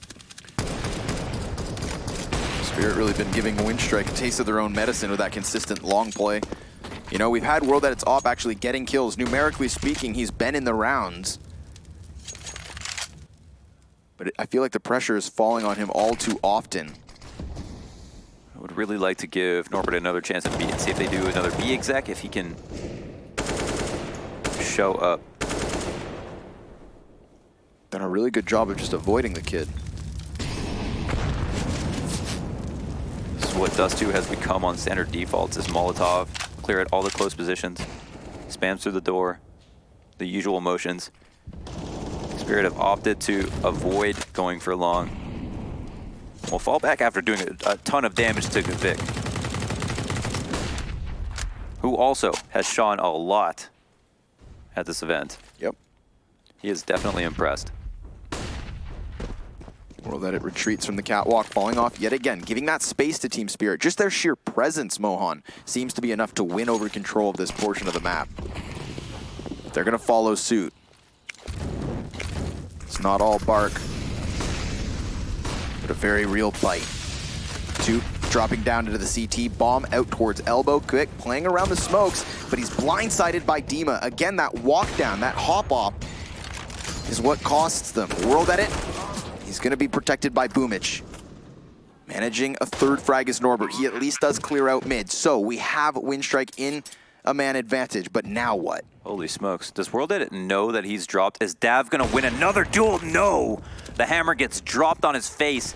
Spirit really been giving Winstrike a taste of their own medicine with that consistent long play. You know, we've had World at its op actually getting kills. Numerically speaking, he's been in the rounds. But I feel like the pressure is falling on him all too often. I would really like to give Norbert another chance at B and see if they do another B exec, if he can show up. Done a really good job of just avoiding the kid. This is what Dust2 has become on standard defaults, is Molotov, clear at all the close positions, spams through the door, the usual motions. Spirit have opted to avoid going for long. will fall back after doing a ton of damage to Kvik, who also has shone a lot at this event. Yep. He is definitely impressed. World Edit retreats from the catwalk, falling off yet again, giving that space to Team Spirit. Just their sheer presence, Mohan, seems to be enough to win over control of this portion of the map. They're going to follow suit. It's not all bark, but a very real bite. Two dropping down into the CT, bomb out towards elbow. Quick playing around the smokes, but he's blindsided by Dima. Again, that walk down, that hop off is what costs them. World Edit, he's going to be protected by Boomich. Managing a third frag is Norbert. He at least does clear out mid. So we have Winstrike in a man advantage, but now what? Holy smokes. Does World Edit know that he's dropped? Is Dav going to win another duel? No! The hammer gets dropped on his face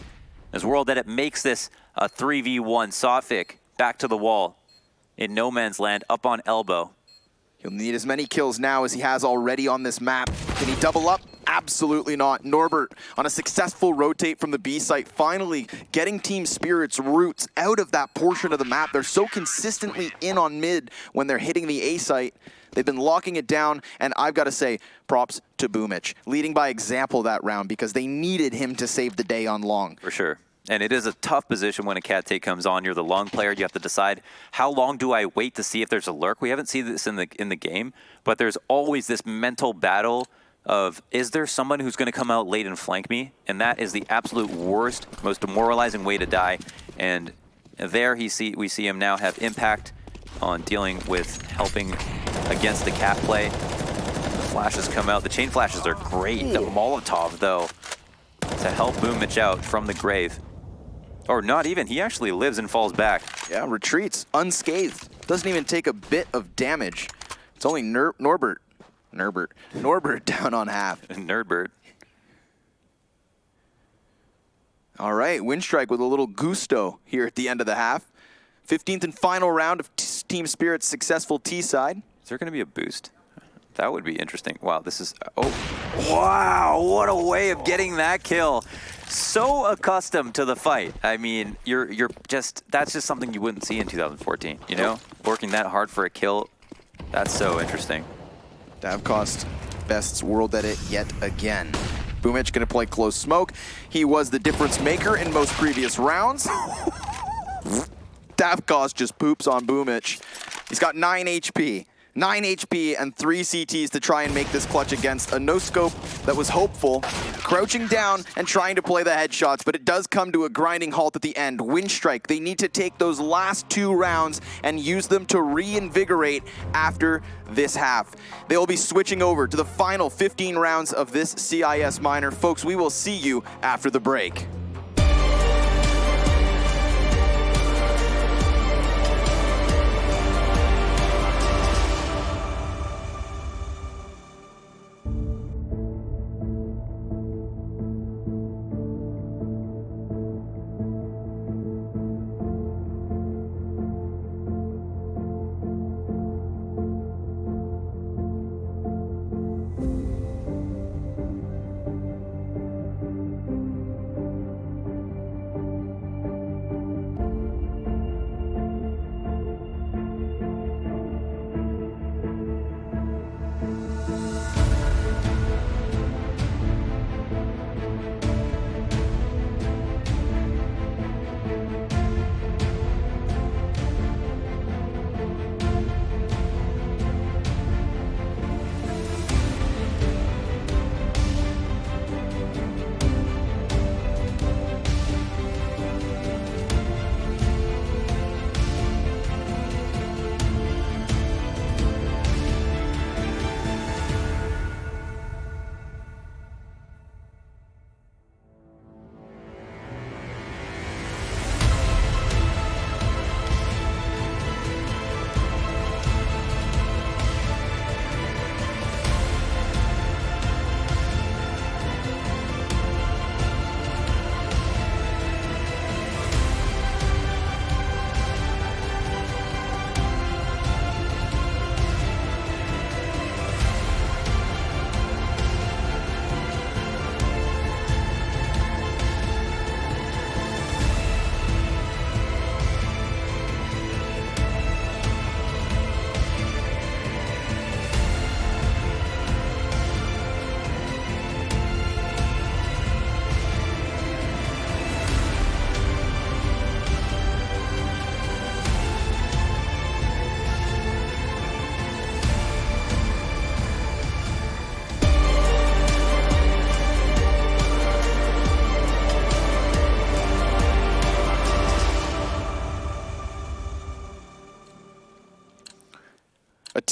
as World Edit makes this a 3v1. Sofik back to the wall in no man's land, up on elbow. He'll need as many kills now as he has already on this map. Can he double up? Absolutely not. Norbert on a successful rotate from the B site, finally getting Team Spirit's roots out of that portion of the map. They're so consistently in on mid when they're hitting the A site. They've been locking it down, and I've got to say, props to Boomich, leading by example that round because they needed him to save the day on long. For sure. And it is a tough position when a cat take comes on. You're the long player. You have to decide, how long do I wait to see if there's a lurk? We haven't seen this in the game, but there's always this mental battle of, is there someone who's going to come out late and flank me? And that is the absolute worst, most demoralizing way to die. And there we see him now have impact on dealing with helping against the cat play. The flashes come out. The chain flashes are great. The Molotov, though, to help Boomich out from the grave. Or not even. He actually lives and falls back. Yeah, retreats unscathed. Doesn't even take a bit of damage. It's only Norbert down on half. Nerdbert. All right, Winstrike with a little gusto here at the end of the half. 15th and final round of Team Spirit's successful T-side. Is there going to be a boost? That would be interesting. Wow, this is... Oh, wow, what a way of getting that kill. So accustomed to the fight. I mean, you're just... That's just something you wouldn't see in 2014, you know? Working that hard for a kill, that's so interesting. Davcost bests World Edit yet again. Boomich gonna play close smoke. He was the difference maker in most previous rounds. Davcost just poops on Boomich. He's got 9 HP. 9 HP and 3 CTs to try and make this clutch against a no-scope that was hopeful. Crouching down and trying to play the headshots, but it does come to a grinding halt at the end. Winstrike, they need to take those last 2 rounds and use them to reinvigorate after this half. They will be switching over to the final 15 rounds of this CIS Minor. Folks, we will see you after the break.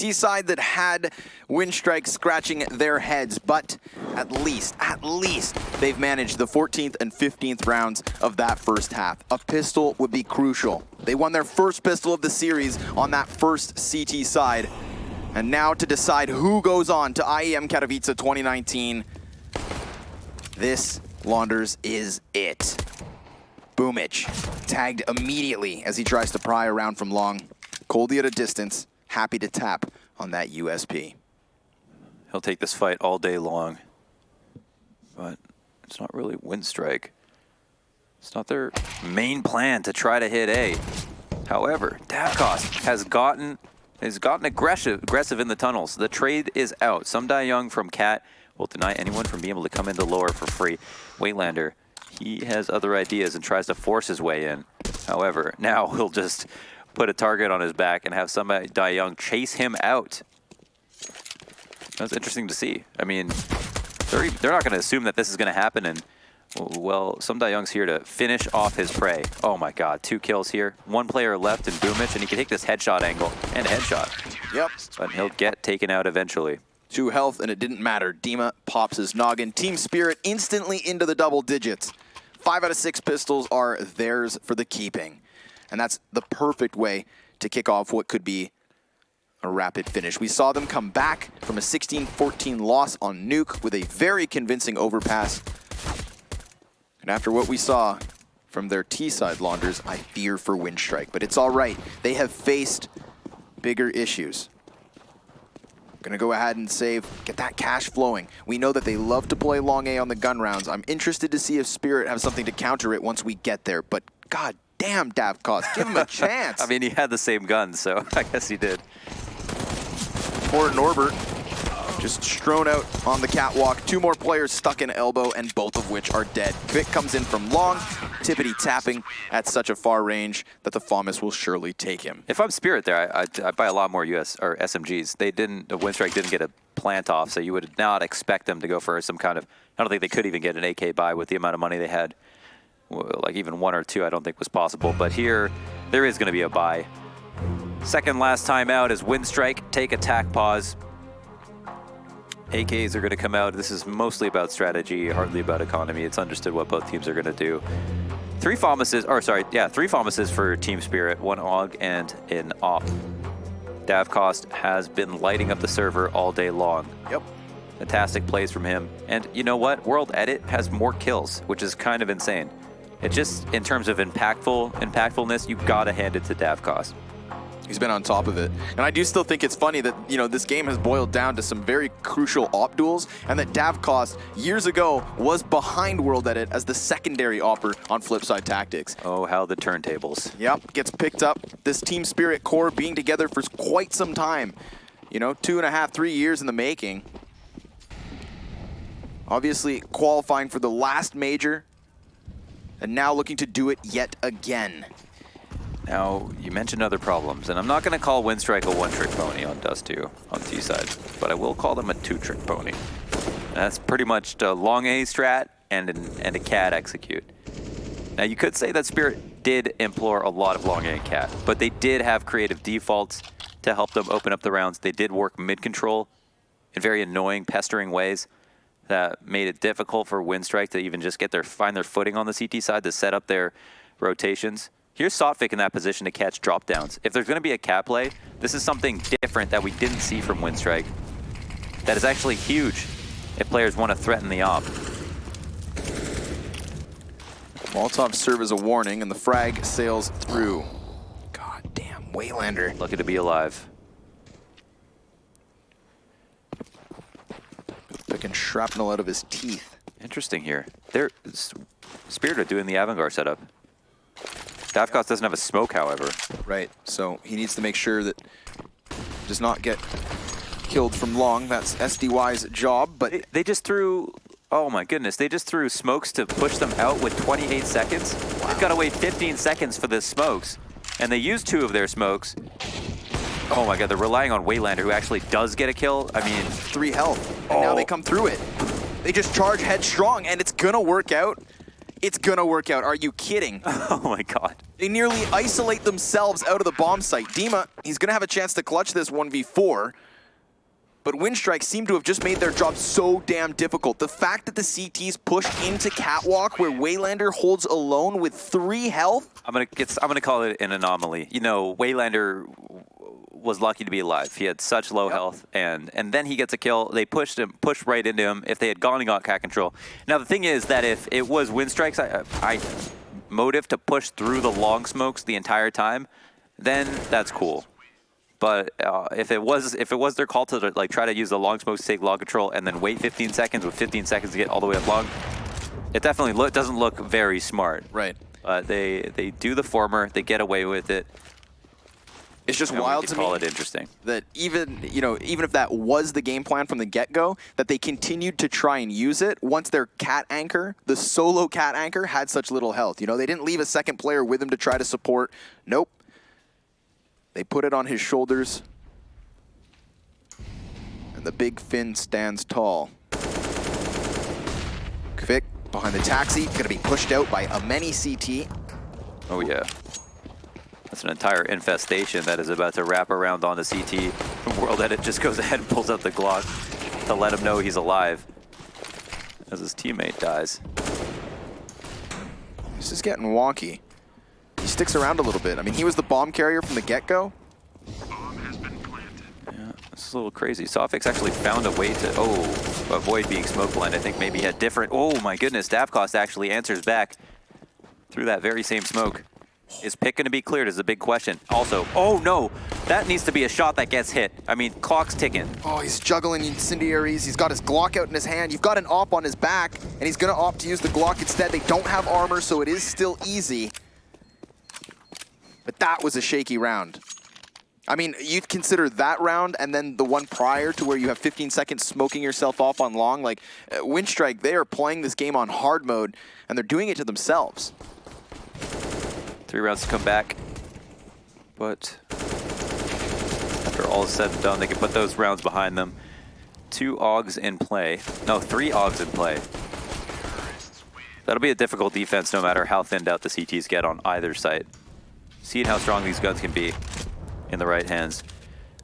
T-side that had Winstrike scratching their heads, but at least, they've managed the 14th and 15th rounds of that first half. A pistol would be crucial. They won their first pistol of the series on that first CT side. And now to decide who goes on to IEM Katowice 2019, this, Launders, is it. Boomich tagged immediately as he tries to pry around from long. Coldie at a distance, happy to tap on that USP. He'll take this fight all day long. But it's not really Winstrike. It's not their main plan to try to hit A. However, Davkos has gotten aggressive in the tunnels. The trade is out. Sumdai Young from Cat will deny anyone from being able to come into lower for free. Waylander, he has other ideas and tries to force his way in. However, now he'll just put a target on his back and have Sumdai Young chase him out. That's interesting to see. I mean, they're not going to assume that this is going to happen, and well, Sumdai Young's here to finish off his prey. Oh my god, 2 kills here. 1 player left in Boomich, and he can take this headshot angle and a headshot. Yep. But he'll get taken out eventually. 2 health, and it didn't matter. Dima pops his noggin. Team Spirit instantly into the double digits. 5 out of 6 pistols are theirs for the keeping. And that's the perfect way to kick off what could be a rapid finish. We saw them come back from a 16-14 loss on Nuke with a very convincing overpass. And after what we saw from their T-side Launders, I fear for Winstrike. But it's all right. They have faced bigger issues. Gonna go ahead and save, get that cash flowing. We know that they love to play long A on the gun rounds. I'm interested to see if Spirit have something to counter it once we get there. But god damn, Davkos, give him a chance. I mean, he had the same gun, so I guess he did. Poor Norbert, just strewn out on the catwalk. 2 more players stuck in elbow, and both of which are dead. Vic comes in from long, tippity tapping at such a far range that the FAMAS will surely take him. If I'm Spirit there, I buy a lot more US or SMGs. Winstrike didn't get a plant off, so you would not expect them to go for some kind of, I don't think they could even get an AK buy with the amount of money they had. Like even 1 or 2 I don't think was possible, but here there is going to be a buy. Second last time out as Winstrike take attack pause. AKs are going to come out. This is mostly about strategy, hardly about economy. It's understood what both teams are going to do. 3 FAMASes for Team Spirit, 1 AUG and an AWP. Davkos has been lighting up the server all day long. Yep. Fantastic plays from him. And you know what? World Edit has more kills, which is kind of insane. It just, in terms of impactfulness, you gotta hand it to Davkos. He's been on top of it. And I do still think it's funny that, you know, this game has boiled down to some very crucial op duels, and that Davkos years ago was behind World Edit as the secondary opper on Flipside Tactics. Oh, how the turntables. Yep, gets picked up. This Team Spirit core being together for quite some time. You know, 2.5, 3 years in the making. Obviously qualifying for the last major, and now looking to do it yet again. Now, you mentioned other problems, and I'm not going to call Winstrike a one-trick pony on Dust2 on T-side, but I will call them a 2-trick pony. And that's pretty much a long A strat and a CAD execute. Now, you could say that Spirit did implore a lot of long A and CAD, but they did have creative defaults to help them open up the rounds. They did work mid-control in very annoying, pestering ways that made it difficult for Winstrike to even just find their footing on the CT side to set up their rotations. Here's Sotvic in that position to catch drop downs. If there's going to be a cat play, this is something different that we didn't see from Winstrike. That is actually huge if players want to threaten the op. Molotov serve as a warning, and the frag sails through. God damn, Waylander. Lucky to be alive. Picking shrapnel out of his teeth. Interesting here. Spirit are doing the avant-garde setup. Davkos doesn't have a smoke, however. Right, so he needs to make sure that does not get killed from long. That's SDY's job, but they just threw, oh my goodness, they just threw smokes to push them out with 28 seconds. Wow. They've got to wait 15 seconds for the smokes, and they used 2 of their smokes. Oh my god, they're relying on Waylander, who actually does get a kill. I mean, 3 health, and now they come through it. They just charge headstrong, and it's gonna work out. It's gonna work out. Are you kidding? Oh my god. They nearly isolate themselves out of the bomb site. Dima, he's gonna have a chance to clutch this 1v4. But Winstrike seem to have just made their job so damn difficult. The fact that the CTs push into Catwalk where Waylander holds alone with 3 health. I'm gonna call it an anomaly. You know, Waylander was lucky to be alive. He had such low health, and then he gets a kill. They pushed right into him. If they had gone and got cat control. Now the thing is that if it was Winstrike's motive to push through the long smokes the entire time, then that's cool. But if it was their call to like try to use the long smokes to take long control and then wait 15 seconds with 15 seconds to get all the way up long, it definitely doesn't look very smart. Right. But they do the former. They get away with it. It's just And wild we to call me it interesting. that even if that was the game plan from the get-go, that they continued to try and use it once their cat anchor, the solo cat anchor, had such little health. You know, they didn't leave a second player with him to try to support. Nope. They put it on his shoulders, and the big Finn stands tall. Kvik behind the taxi, gonna be pushed out by a many CT. Oh yeah. That's an entire infestation that is about to wrap around onto CT. World Edit just goes ahead and pulls out the Glock to let him know he's alive as his teammate dies. This is getting wonky. He sticks around a little bit. I mean, he was the bomb carrier from the get-go. Yeah, this is a little crazy. Sofix actually found a way to, avoid being smoke blind. I think maybe he had different, oh my goodness, Davcost actually answers back through that very same smoke. Is pick going to be cleared is a big question. Also, oh no, that needs to be a shot that gets hit. I mean, clock's ticking. Oh, he's juggling incendiaries. He's got his Glock out in his hand. You've got an op on his back, and he's going to opt to use the Glock instead. They don't have armor, so it is still easy. But that was a shaky round. I mean, you'd consider that round and then the one prior to where you have 15 seconds smoking yourself off on long. Like, Winstrike, they are playing this game on hard mode, and they're doing it to themselves. 3 rounds to come back. But after all is said and done, they can put those rounds behind them. 2 AUGs in play. No, 3 AUGs in play. That'll be a difficult defense no matter how thinned out the CTs get on either site. Seeing how strong these guns can be in the right hands.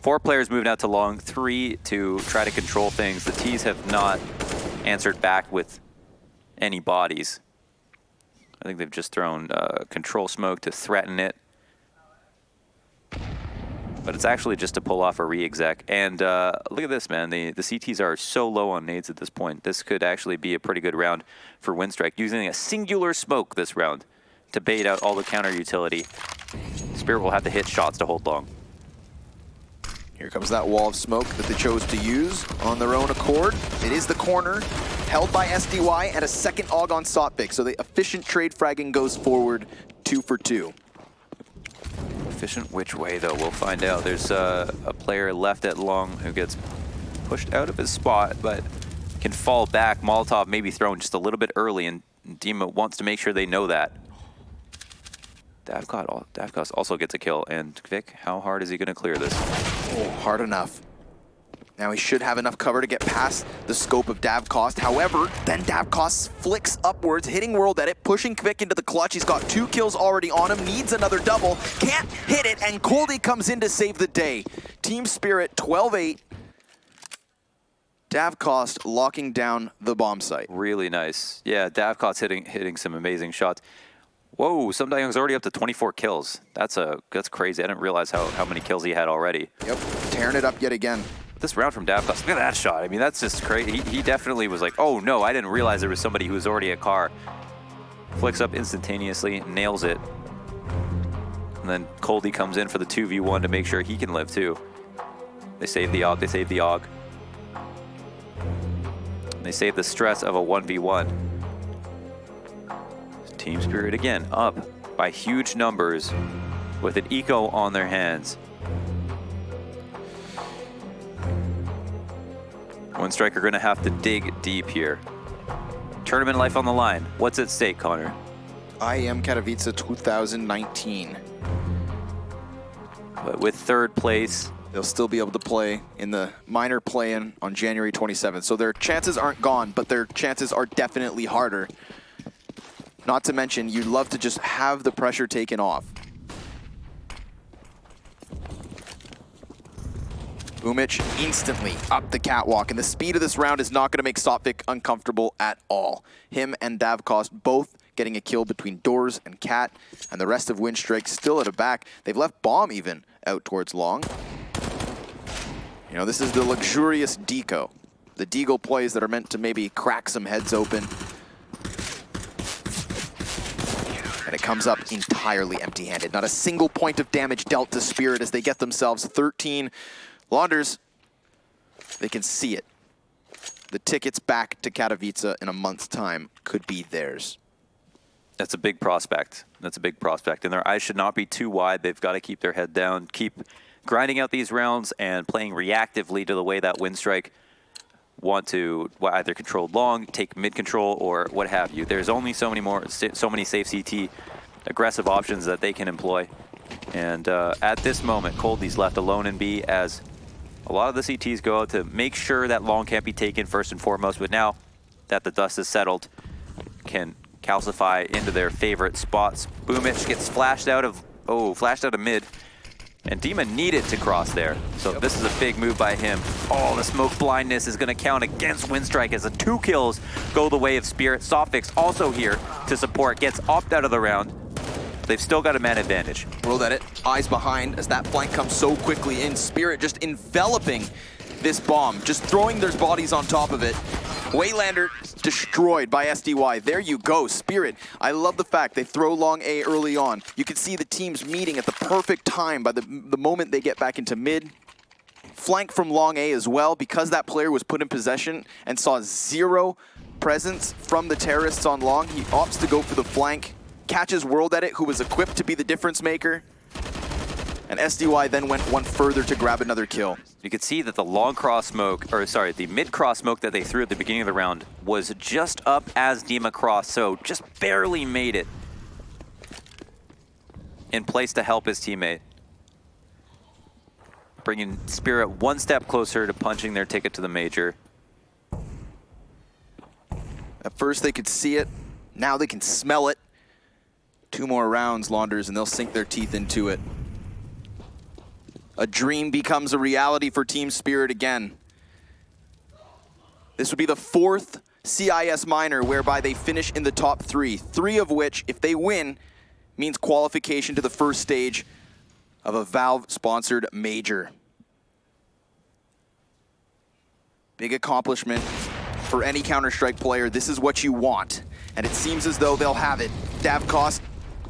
4 players moving out to long, 3 to try to control things. The Ts have not answered back with any bodies. I think they've just thrown control smoke to threaten it. But it's actually just to pull off a re-exec. And look at this, man. The CTs are so low on nades at this point. This could actually be a pretty good round for Winstrike, using a singular smoke this round to bait out all the counter utility. Spirit will have to hit shots to hold long. Here comes that wall of smoke that they chose to use on their own accord. It is the corner, held by SDY, and a second AUG on Sotbik. So the efficient trade fragging goes forward 2 for 2. Efficient which way, though? We'll find out. There's a player left at long who gets pushed out of his spot, but can fall back. Molotov maybe thrown just a little bit early, and Dima wants to make sure they know that. Davcost also gets a kill, and Kvik, how hard is he going to clear this? Oh, hard enough. Now he should have enough cover to get past the scope of Davcost. However, then Davcost flicks upwards, hitting World Edit, pushing Kvik into the clutch. He's got 2 kills already on him, needs another double, can't hit it, and Coldy comes in to save the day. Team Spirit 12-8. Davcost locking down the bomb site. Really nice. Yeah, Davcost hitting some amazing shots. Whoa, Young's already up to 24 kills. That's crazy. I didn't realize how many kills he had already. Yep, tearing it up yet again. This round from Davcost, look at that shot. I mean, that's just crazy. He definitely was like, oh no, I didn't realize there was somebody who was already a car. Flicks up instantaneously, nails it. And then Coldy comes in for the 2v1 to make sure he can live too. They save the AUG, they save the AUG. They save the stress of a 1v1. Team Spirit again, up by huge numbers with an eco on their hands. Winstrike are going to have to dig deep here. Tournament life on the line. What's at stake, Connor? IEM Katowice 2019. But with 3rd place, they'll still be able to play in the minor play-in on January 27th. So their chances aren't gone, but their chances are definitely harder. Not to mention, you'd love to just have the pressure taken off. Umich instantly up the catwalk, and the speed of this round is not going to make Sotvik uncomfortable at all. Him and Davkos both getting a kill between Doors and Cat, and the rest of Winstrike still at a back. They've left Bomb even out towards Long. You know, this is the luxurious deco. The deagle plays that are meant to maybe crack some heads open. And it comes up entirely empty-handed. Not a single point of damage dealt to Spirit as they get themselves 13. Launders, they can see it. The tickets back to Katowice in a month's time could be theirs. That's a big prospect. That's a big prospect. And their eyes should not be too wide. They've got to keep their head down, keep grinding out these rounds and playing reactively to the way that Winstrike want to either control long, take mid control, or what have you. There's only so many safe CT aggressive options that they can employ. And at this moment, Coldly's left alone in B as a lot of the CTs go out to make sure that long can't be taken first and foremost. But now that the dust is settled, can calcify into their favorite spots. Boomich gets flashed out of mid. And Dima needed to cross there. So this is a big move by him. Oh, the smoke blindness is going to count against Winstrike as the 2 kills go the way of Spirit. Sofix also here to support, gets opt out of the round. They've still got a man advantage. Rolled at it, eyes behind as that flank comes so quickly in. Spirit just enveloping this bomb, just throwing their bodies on top of it. Waylander destroyed by SDY. There you go, Spirit. I love the fact they throw long A early on. You can see the teams meeting at the perfect time by the moment they get back into mid. Flank from long A as well, because that player was put in possession and saw 0 presence from the terrorists on long. He opts to go for the flank, catches World Edit, who was equipped to be the difference maker. And SDY then went one further to grab another kill. You could see that the long cross smoke, or sorry, the mid cross smoke that they threw at the beginning of the round was just up as Dima crossed, so just barely made it in place to help his teammate. Bringing Spirit one step closer to punching their ticket to the major. At first they could see it, now they can smell it. 2 more rounds, Launders, and they'll sink their teeth into it. A dream becomes a reality for Team Spirit again. This would be the 4th CIS minor whereby they finish in the top 3. 3 of which, if they win, means qualification to the first stage of a Valve-sponsored major. Big accomplishment for any Counter-Strike player. This is what you want, and it seems as though they'll have it. Davkos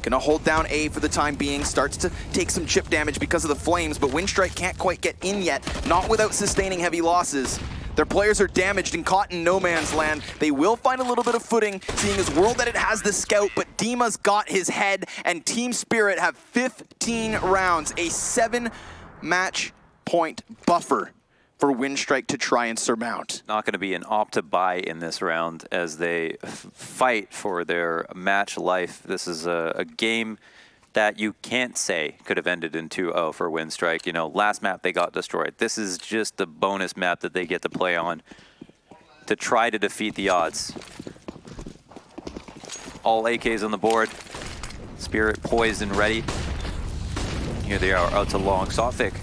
gonna hold down A for the time being, starts to take some chip damage because of the flames, but Winstrike can't quite get in yet, not without sustaining heavy losses. Their players are damaged and caught in no man's land. They will find a little bit of footing, seeing as World Edit has the scout, but Dima's got his head, and Team Spirit have 15 rounds, a 7-match point buffer for Winstrike to try and surmount. Not going to be an opt to buy in this round as they fight for their match life. This is a game that you can't say could have ended in 2-0 for Winstrike. You know, last map they got destroyed. This is just the bonus map that they get to play on to try to defeat the odds. All AKs on the board. Spirit poised and ready. Here they are out to long. Sotvik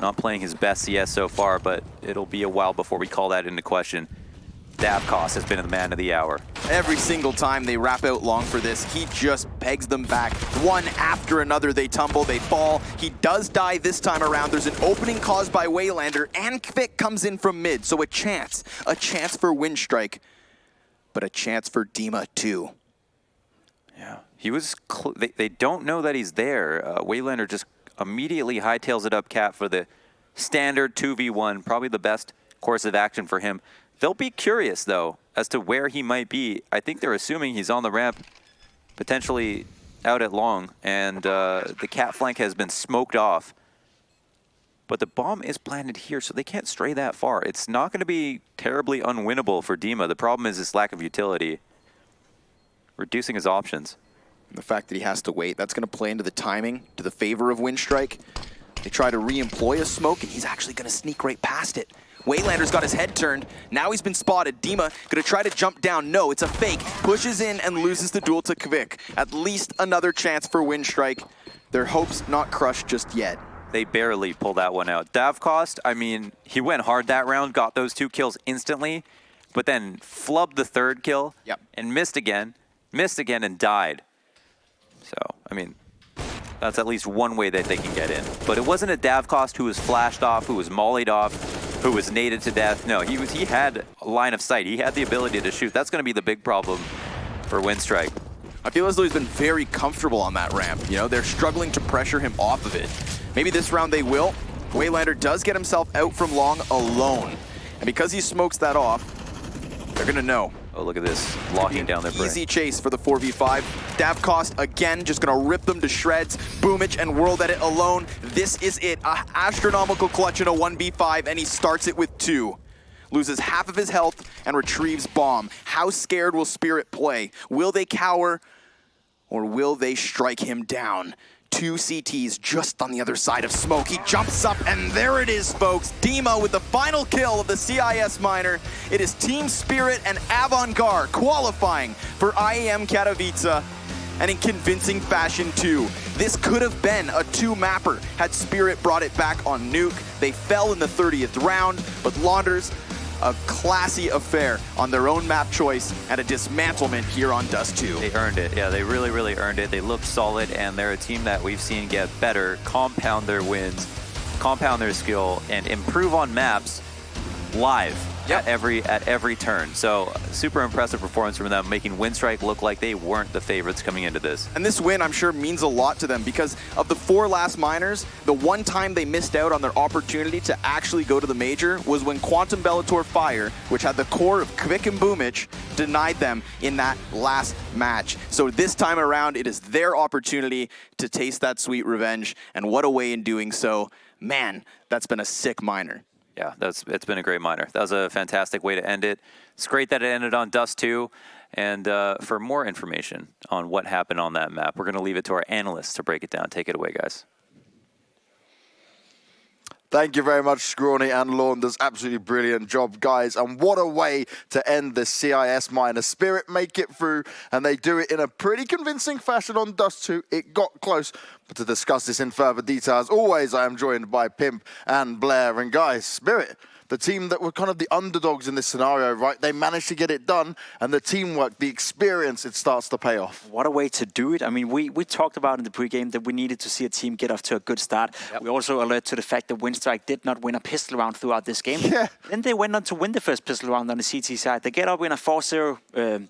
not playing his best CS so far, but it'll be a while before we call that into question. Davkos has been the man of the hour. Every single time they wrap out long for this, he just pegs them back. One after another, they tumble, they fall. He does die this time around. There's an opening caused by Waylander, and Kvik comes in from mid, so a chance for Winstrike, but a chance for Dima too. Yeah, he was. They don't know that he's there. Waylander just immediately hightails it up Cat for the standard 2v1, probably the best course of action for him. They'll be curious, though, as to where he might be. I think they're assuming he's on the ramp, potentially out at long, and the Cat flank has been smoked off. But the bomb is planted here, so they can't stray that far. It's not going to be terribly unwinnable for Dima. The problem is his lack of utility, reducing his options. The fact that he has to wait, that's going to play into the timing, to the favor of Winstrike. They try to re-employ a smoke, and he's actually going to sneak right past it. Waylander's got his head turned. Now he's been spotted. Dima gonna try to jump down. No, it's a fake. Pushes in and loses the duel to Kvik. At least another chance for Winstrike. Their hopes not crushed just yet. They barely pulled that one out. Davcost, I mean, he went hard that round, got those 2 kills instantly, but then flubbed the 3rd kill and missed again and died. So, I mean, that's at least one way that they can get in. But it wasn't a Davcost who was flashed off, who was mollied off, who was naded to death. No, he had a line of sight. He had the ability to shoot. That's going to be the big problem for Winstrike. I feel as though he's been very comfortable on that ramp. You know, they're struggling to pressure him off of it. Maybe this round they will. Waylander does get himself out from long alone. And because he smokes that off, they're gonna know. Oh, look at this, locking down their prey. Easy chase for the 4v5. Davcost again, just gonna rip them to shreds. Boomich and World Edit alone. This is it, a astronomical clutch in a 1v5, and he starts it with 2. Loses half of his health and retrieves bomb. How scared will Spirit play? Will they cower or will they strike him down? 2 CTs just on the other side of smoke. He jumps up and there it is, folks. Dima with the final kill of the CIS Minor. It is Team Spirit and Avantgarde qualifying for IEM Katowice, and in convincing fashion too. This could have been a 2-mapper had Spirit brought it back on Nuke. They fell in the 30th round, but Launders, a classy affair on their own map choice and a dismantlement here on Dust2. They earned it. Yeah, they really, really earned it. They looked solid, and they're a team that we've seen get better, compound their wins, compound their skill, and improve on maps live at every turn. So super impressive performance from them, making Winstrike look like they weren't the favorites coming into this. And this win, I'm sure, means a lot to them because of the 4 last minors, the one time they missed out on their opportunity to actually go to the major was when Quantum Bellator Fire, which had the core of Kvik and Boomich, denied them in that last match. So this time around, it is their opportunity to taste that sweet revenge, and what a way in doing so. Man, that's been a sick minor. Yeah, it's been a great minor. That was a fantastic way to end it. It's great that it ended on Dust2. And for more information on what happened on that map, we're going to leave it to our analysts to break it down. Take it away, guys. Thank you very much, Scrawny and Launders. Absolutely brilliant job, guys. And what a way to end the CIS Minor. Spirit make it through, and they do it in a pretty convincing fashion on Dust2. It got close. But to discuss this in further detail, as always, I am joined by Pimp and Blair. And guys, Spirit, the team that were kind of the underdogs in this scenario, right? They managed to get it done, and the teamwork, the experience, it starts to pay off. What a way to do it. I mean, we talked about in the pregame that we needed to see a team get off to a good start. Yep. We also alert to the fact that Winstrike did not win a pistol round throughout this game. Yeah. Then they went on to win the first pistol round on the CT side. They get up in a 4-0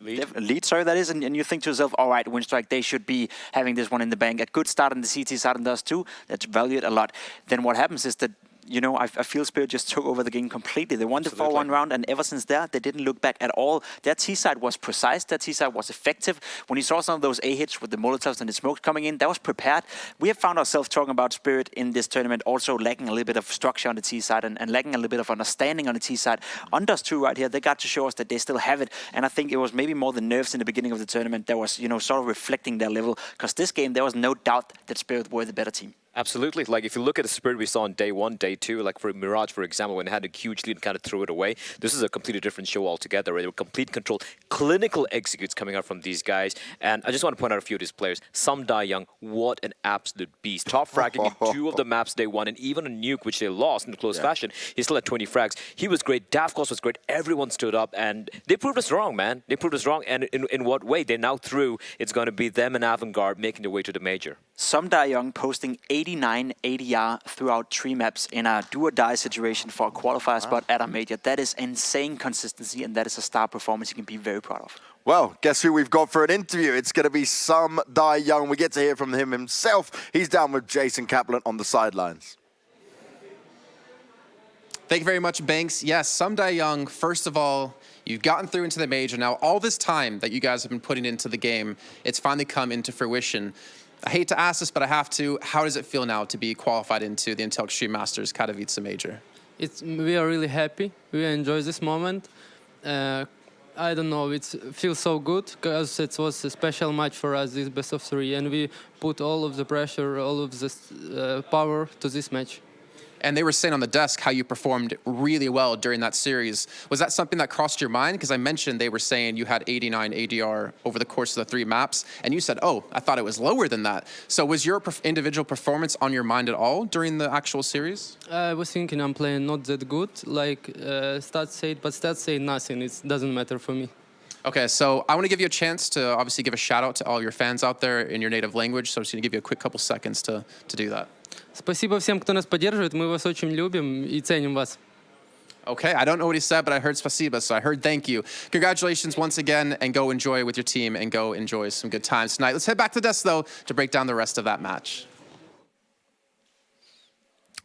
lead, that is, and you think to yourself, all right, Winstrike, they should be having this one in the bank. A good start on the CT side and Dust2, that's valued a lot. Then what happens is that, you know, I feel Spirit just took over the game completely. They won the 4-1 round, and ever since there, they didn't look back at all. Their T-side was precise. Their T-side was effective. When you saw some of those A-hits with the Molotovs and the smokes coming in, that was prepared. We have found ourselves talking about Spirit in this tournament also lacking a little bit of structure on the T-side and lacking a little bit of understanding on the T-side. On Dust2 right here, they got to show us that they still have it, and I think it was maybe more the nerves in the beginning of the tournament that was, you know, sort of reflecting their level, because this game, there was no doubt that Spirit were the better team. Absolutely. Like, if you look at the Spirit we saw on day 1, day 2, like for Mirage, for example, when they had a huge lead and kind of threw it away, this is a completely different show altogether, right? They were complete control, clinical executes coming out from these guys. And I just want to point out a few of these players. Some Die Young, what an absolute beast. Top fragging in 2 of the maps day 1, and even a Nuke, which they lost in close fashion, he still had 20 frags. He was great. Davcost was great. Everyone stood up, and they proved us wrong, man. They proved us wrong. And in what way? They now through. It's going to be them and Avantgarde making their way to the major. Some Die Young posting 89 ADR throughout 3 maps in a do-or-die situation for a qualifier spot at a major. That is insane consistency, and that is a star performance you can be very proud of. Well, guess who we've got for an interview? It's going to be Some Die Young. We get to hear from him himself. He's down with Jason Kaplan on the sidelines. Thank you very much, Banks. Yes, Some Die Young, first of all, you've gotten through into the major. Now, all this time that you guys have been putting into the game, it's finally come into fruition. I hate to ask this, but I have to. How does it feel now to be qualified into the Intel Extreme Masters Katowice Major? We are really happy. We enjoy this moment. I don't know, it feels so good because it was a special match for us, this best of 3, and we put all of the pressure, all of this power to this match. and they were saying on the desk how you performed really well during that series. Was that something that crossed your mind? Because I mentioned they were saying you had 89 ADR over the course of the 3 maps, and you said, oh, I thought it was lower than that. So was your individual performance on your mind at all during the actual series? I was thinking I'm playing not that good, like stats say, but stats say nothing. It doesn't matter for me. Okay, so I want to give you a chance to obviously give a shout out to all your fans out there in your native language. So I'm just going to give you a quick couple seconds to do that. Спасибо всем, кто нас поддерживает. Мы вас очень любим и ценим вас. Okay, I don't know what he said, but I heard spasiba, so I heard thank you. Congratulations once again, and go enjoy with your team and go enjoy some good times tonight. Let's head back to the desk, though, to break down the rest of that match.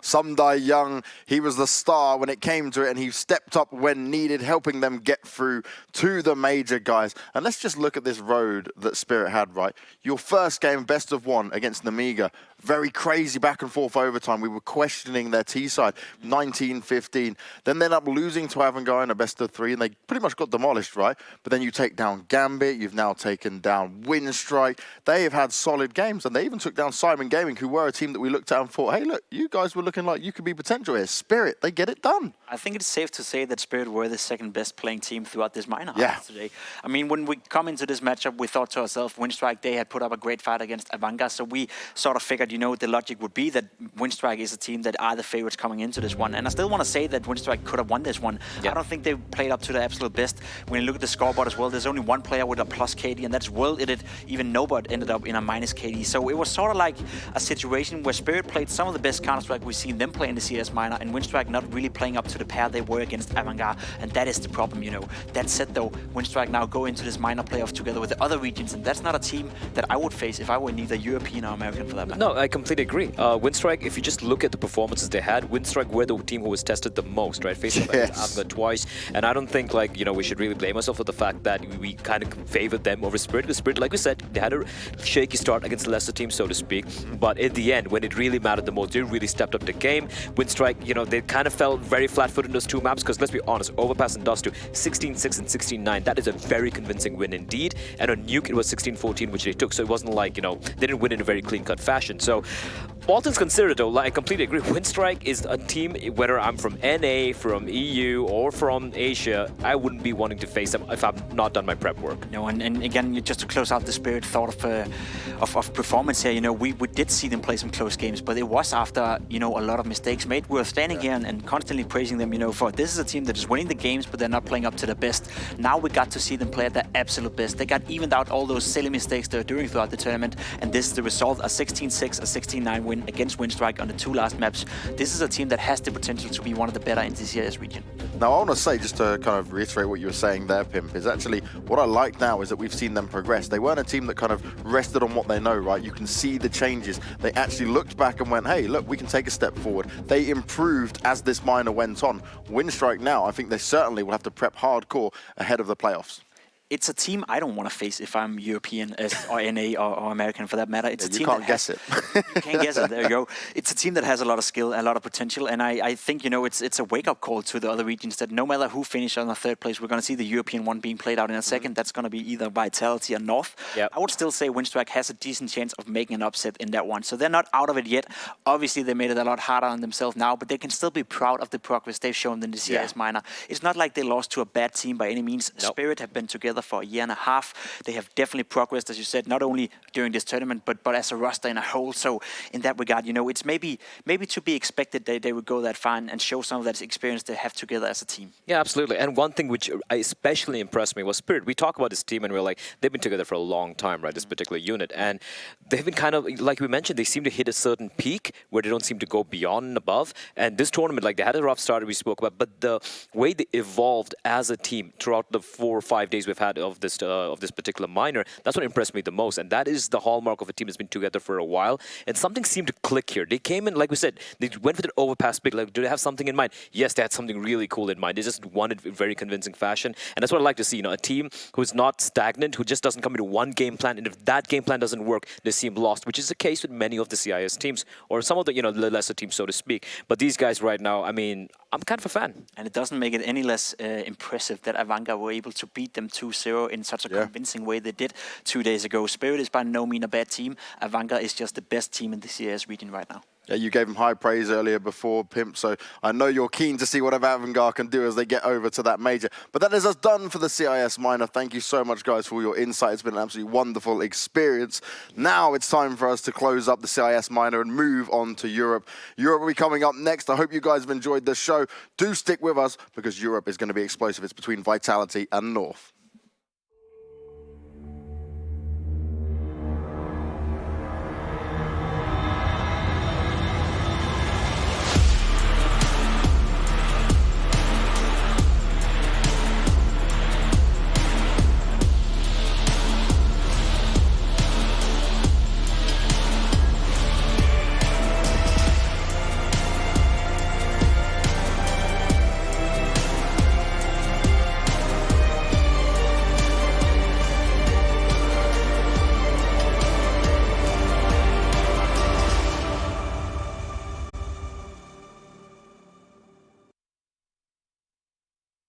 Sumdai Young, he was the star when it came to it, and he stepped up when needed, helping them get through to the major guys. And let's just look at this road that Spirit had, right? Your first game, best of 1 against Namiga. Very crazy back and forth overtime. We were questioning their T-side, 19-15. Then they ended up losing to Avangar in a best of 3, and they pretty much got demolished, right? But then you take down Gambit, you've now taken down Winstrike. They have had solid games, and they even took down Simon Gaming, who were a team that we looked at and thought, hey, look, you guys were looking like you could be potential here. Spirit, they get it done. I think it's safe to say that Spirit were the second best playing team throughout this minor today. I mean, when we come into this matchup, we thought to ourselves, Winstrike, they had put up a great fight against Avangar, so we sort of figured, you know, the logic would be that Winstrike is a team that are the favorites coming into this one. And I still want to say that Winstrike could have won this one. I don't think they played up to their absolute best. When you look at the scoreboard as well, there's only one player with a plus KD, and that's World Edit. Even Nobot ended up in a minus KD. So it was sort of like a situation where Spirit played some of the best Counter-Strike we've seen them play in the CIS minor, and Winstrike not really playing up to the pair they were against Avangar, and that is the problem, you know. That said though, Winstrike now go into this minor playoff together with the other regions, and that's not a team that I would face if I were neither European or American for that matter. No, I completely agree. Winstrike, if you just look at the performances they had, Winstrike were the team who was tested the most, right? Facing Avangar twice, and I don't think, like, you know, we should really blame ourselves for the fact that we kind of favored them over Spirit, because Spirit, like we said, they had a shaky start against the lesser team, so to speak, but in the end, when it really mattered the most, they really stepped up the game. Winstrike, you know, they kind of felt very flat-footed in those 2 maps, because let's be honest, Overpass and Dust2, 16-6 and 16-9, that is a very convincing win indeed, and on Nuke it was 16-14, which they took, so it wasn't like, you know, they didn't win in a very clean-cut fashion. So all things considered though, like, I completely agree, Winstrike is a team, whether I'm from NA, from EU, or from Asia, I wouldn't be wanting to face them if I've not done my prep work. No, and again, just to close out the Spirit thought of performance here, you know, we did see them play some close games, but it was after, you know, a lot of mistakes made. We were standing here and constantly praising them, you know, for this is a team that is winning the games, but they're not playing up to their best. Now we got to see them play at their absolute best. They got evened out all those silly mistakes they were doing throughout the tournament, and this is the result, a 16-6, a 16-9 win against Winstrike on the 2 last maps. This is a team that has the potential to be one of the better in the CIS region. Now, I want to say, just to kind of reiterate what you were saying there, Pimp, is actually what I like now is that we've seen them progress. They weren't a team that kind of rested on what they know, right? You can see the changes. They actually looked back and went, hey, look, we can take a step forward. They improved as this minor went on. Winstrike now, I think they certainly will have to prep hardcore ahead of the playoffs. It's a team I don't want to face if I'm European or NA or American for that matter. It's a team you can't guess it. You can't guess it. There you go. It's a team that has a lot of skill, a lot of potential, and I think, you know, it's a wake-up call to the other regions that no matter who finishes on the 3rd place, we're going to see the European one being played out in a second. That's going to be either Vitality or North. I would still say Winstrike has a decent chance of making an upset in that one. So they're not out of it yet. Obviously, they made it a lot harder on themselves now, but they can still be proud of the progress they've shown in the CIS minor. It's not like they lost to a bad team by any means. Spirit have been together for a year and a half. They have definitely progressed, as you said, not only during this tournament, but as a roster in a whole. So in that regard, you know, it's maybe to be expected that they would go that far and show some of that experience they have together as a team. Yeah, absolutely. And one thing which especially impressed me was Spirit. We talk about this team and we're like, they've been together for a long time, right, this particular unit. And they've been kind of, like we mentioned, they seem to hit a certain peak where they don't seem to go beyond and above. And this tournament, like, they had a rough start we spoke about, but the way they evolved as a team throughout the 4 or 5 days we've had of this particular minor, that's what impressed me the most. And that is the hallmark of a team that's been together for a while. And something seemed to click here. They came in, like we said, they went with an overpass pick. Like, do they have something in mind? Yes, they had something really cool in mind. They just won it in very convincing fashion. And that's what I like to see, you know, a team who's not stagnant, who just doesn't come into one game plan. And if that game plan doesn't work, they seem lost, which is the case with many of the CIS teams or some of the, you know, the lesser teams, so to speak. But these guys right now, I mean, I'm kind of a fan. And it doesn't make it any less impressive that Avangar were able to beat them 2-0 5-0 in such a convincing way they did 2 days ago. Spirit is by no means a bad team. Vanguard is just the best team in the CIS region right now. Yeah, you gave him high praise earlier before, Pimp, so I know you're keen to see what Vanguard can do as they get over to that major. But that is us done for the CIS Minor. Thank you so much, guys, for all your insight. It's been an absolutely wonderful experience. Now it's time for us to close up the CIS Minor and move on to Europe. Europe will be coming up next. I hope you guys have enjoyed the show. Do stick with us because Europe is going to be explosive. It's between Vitality and North.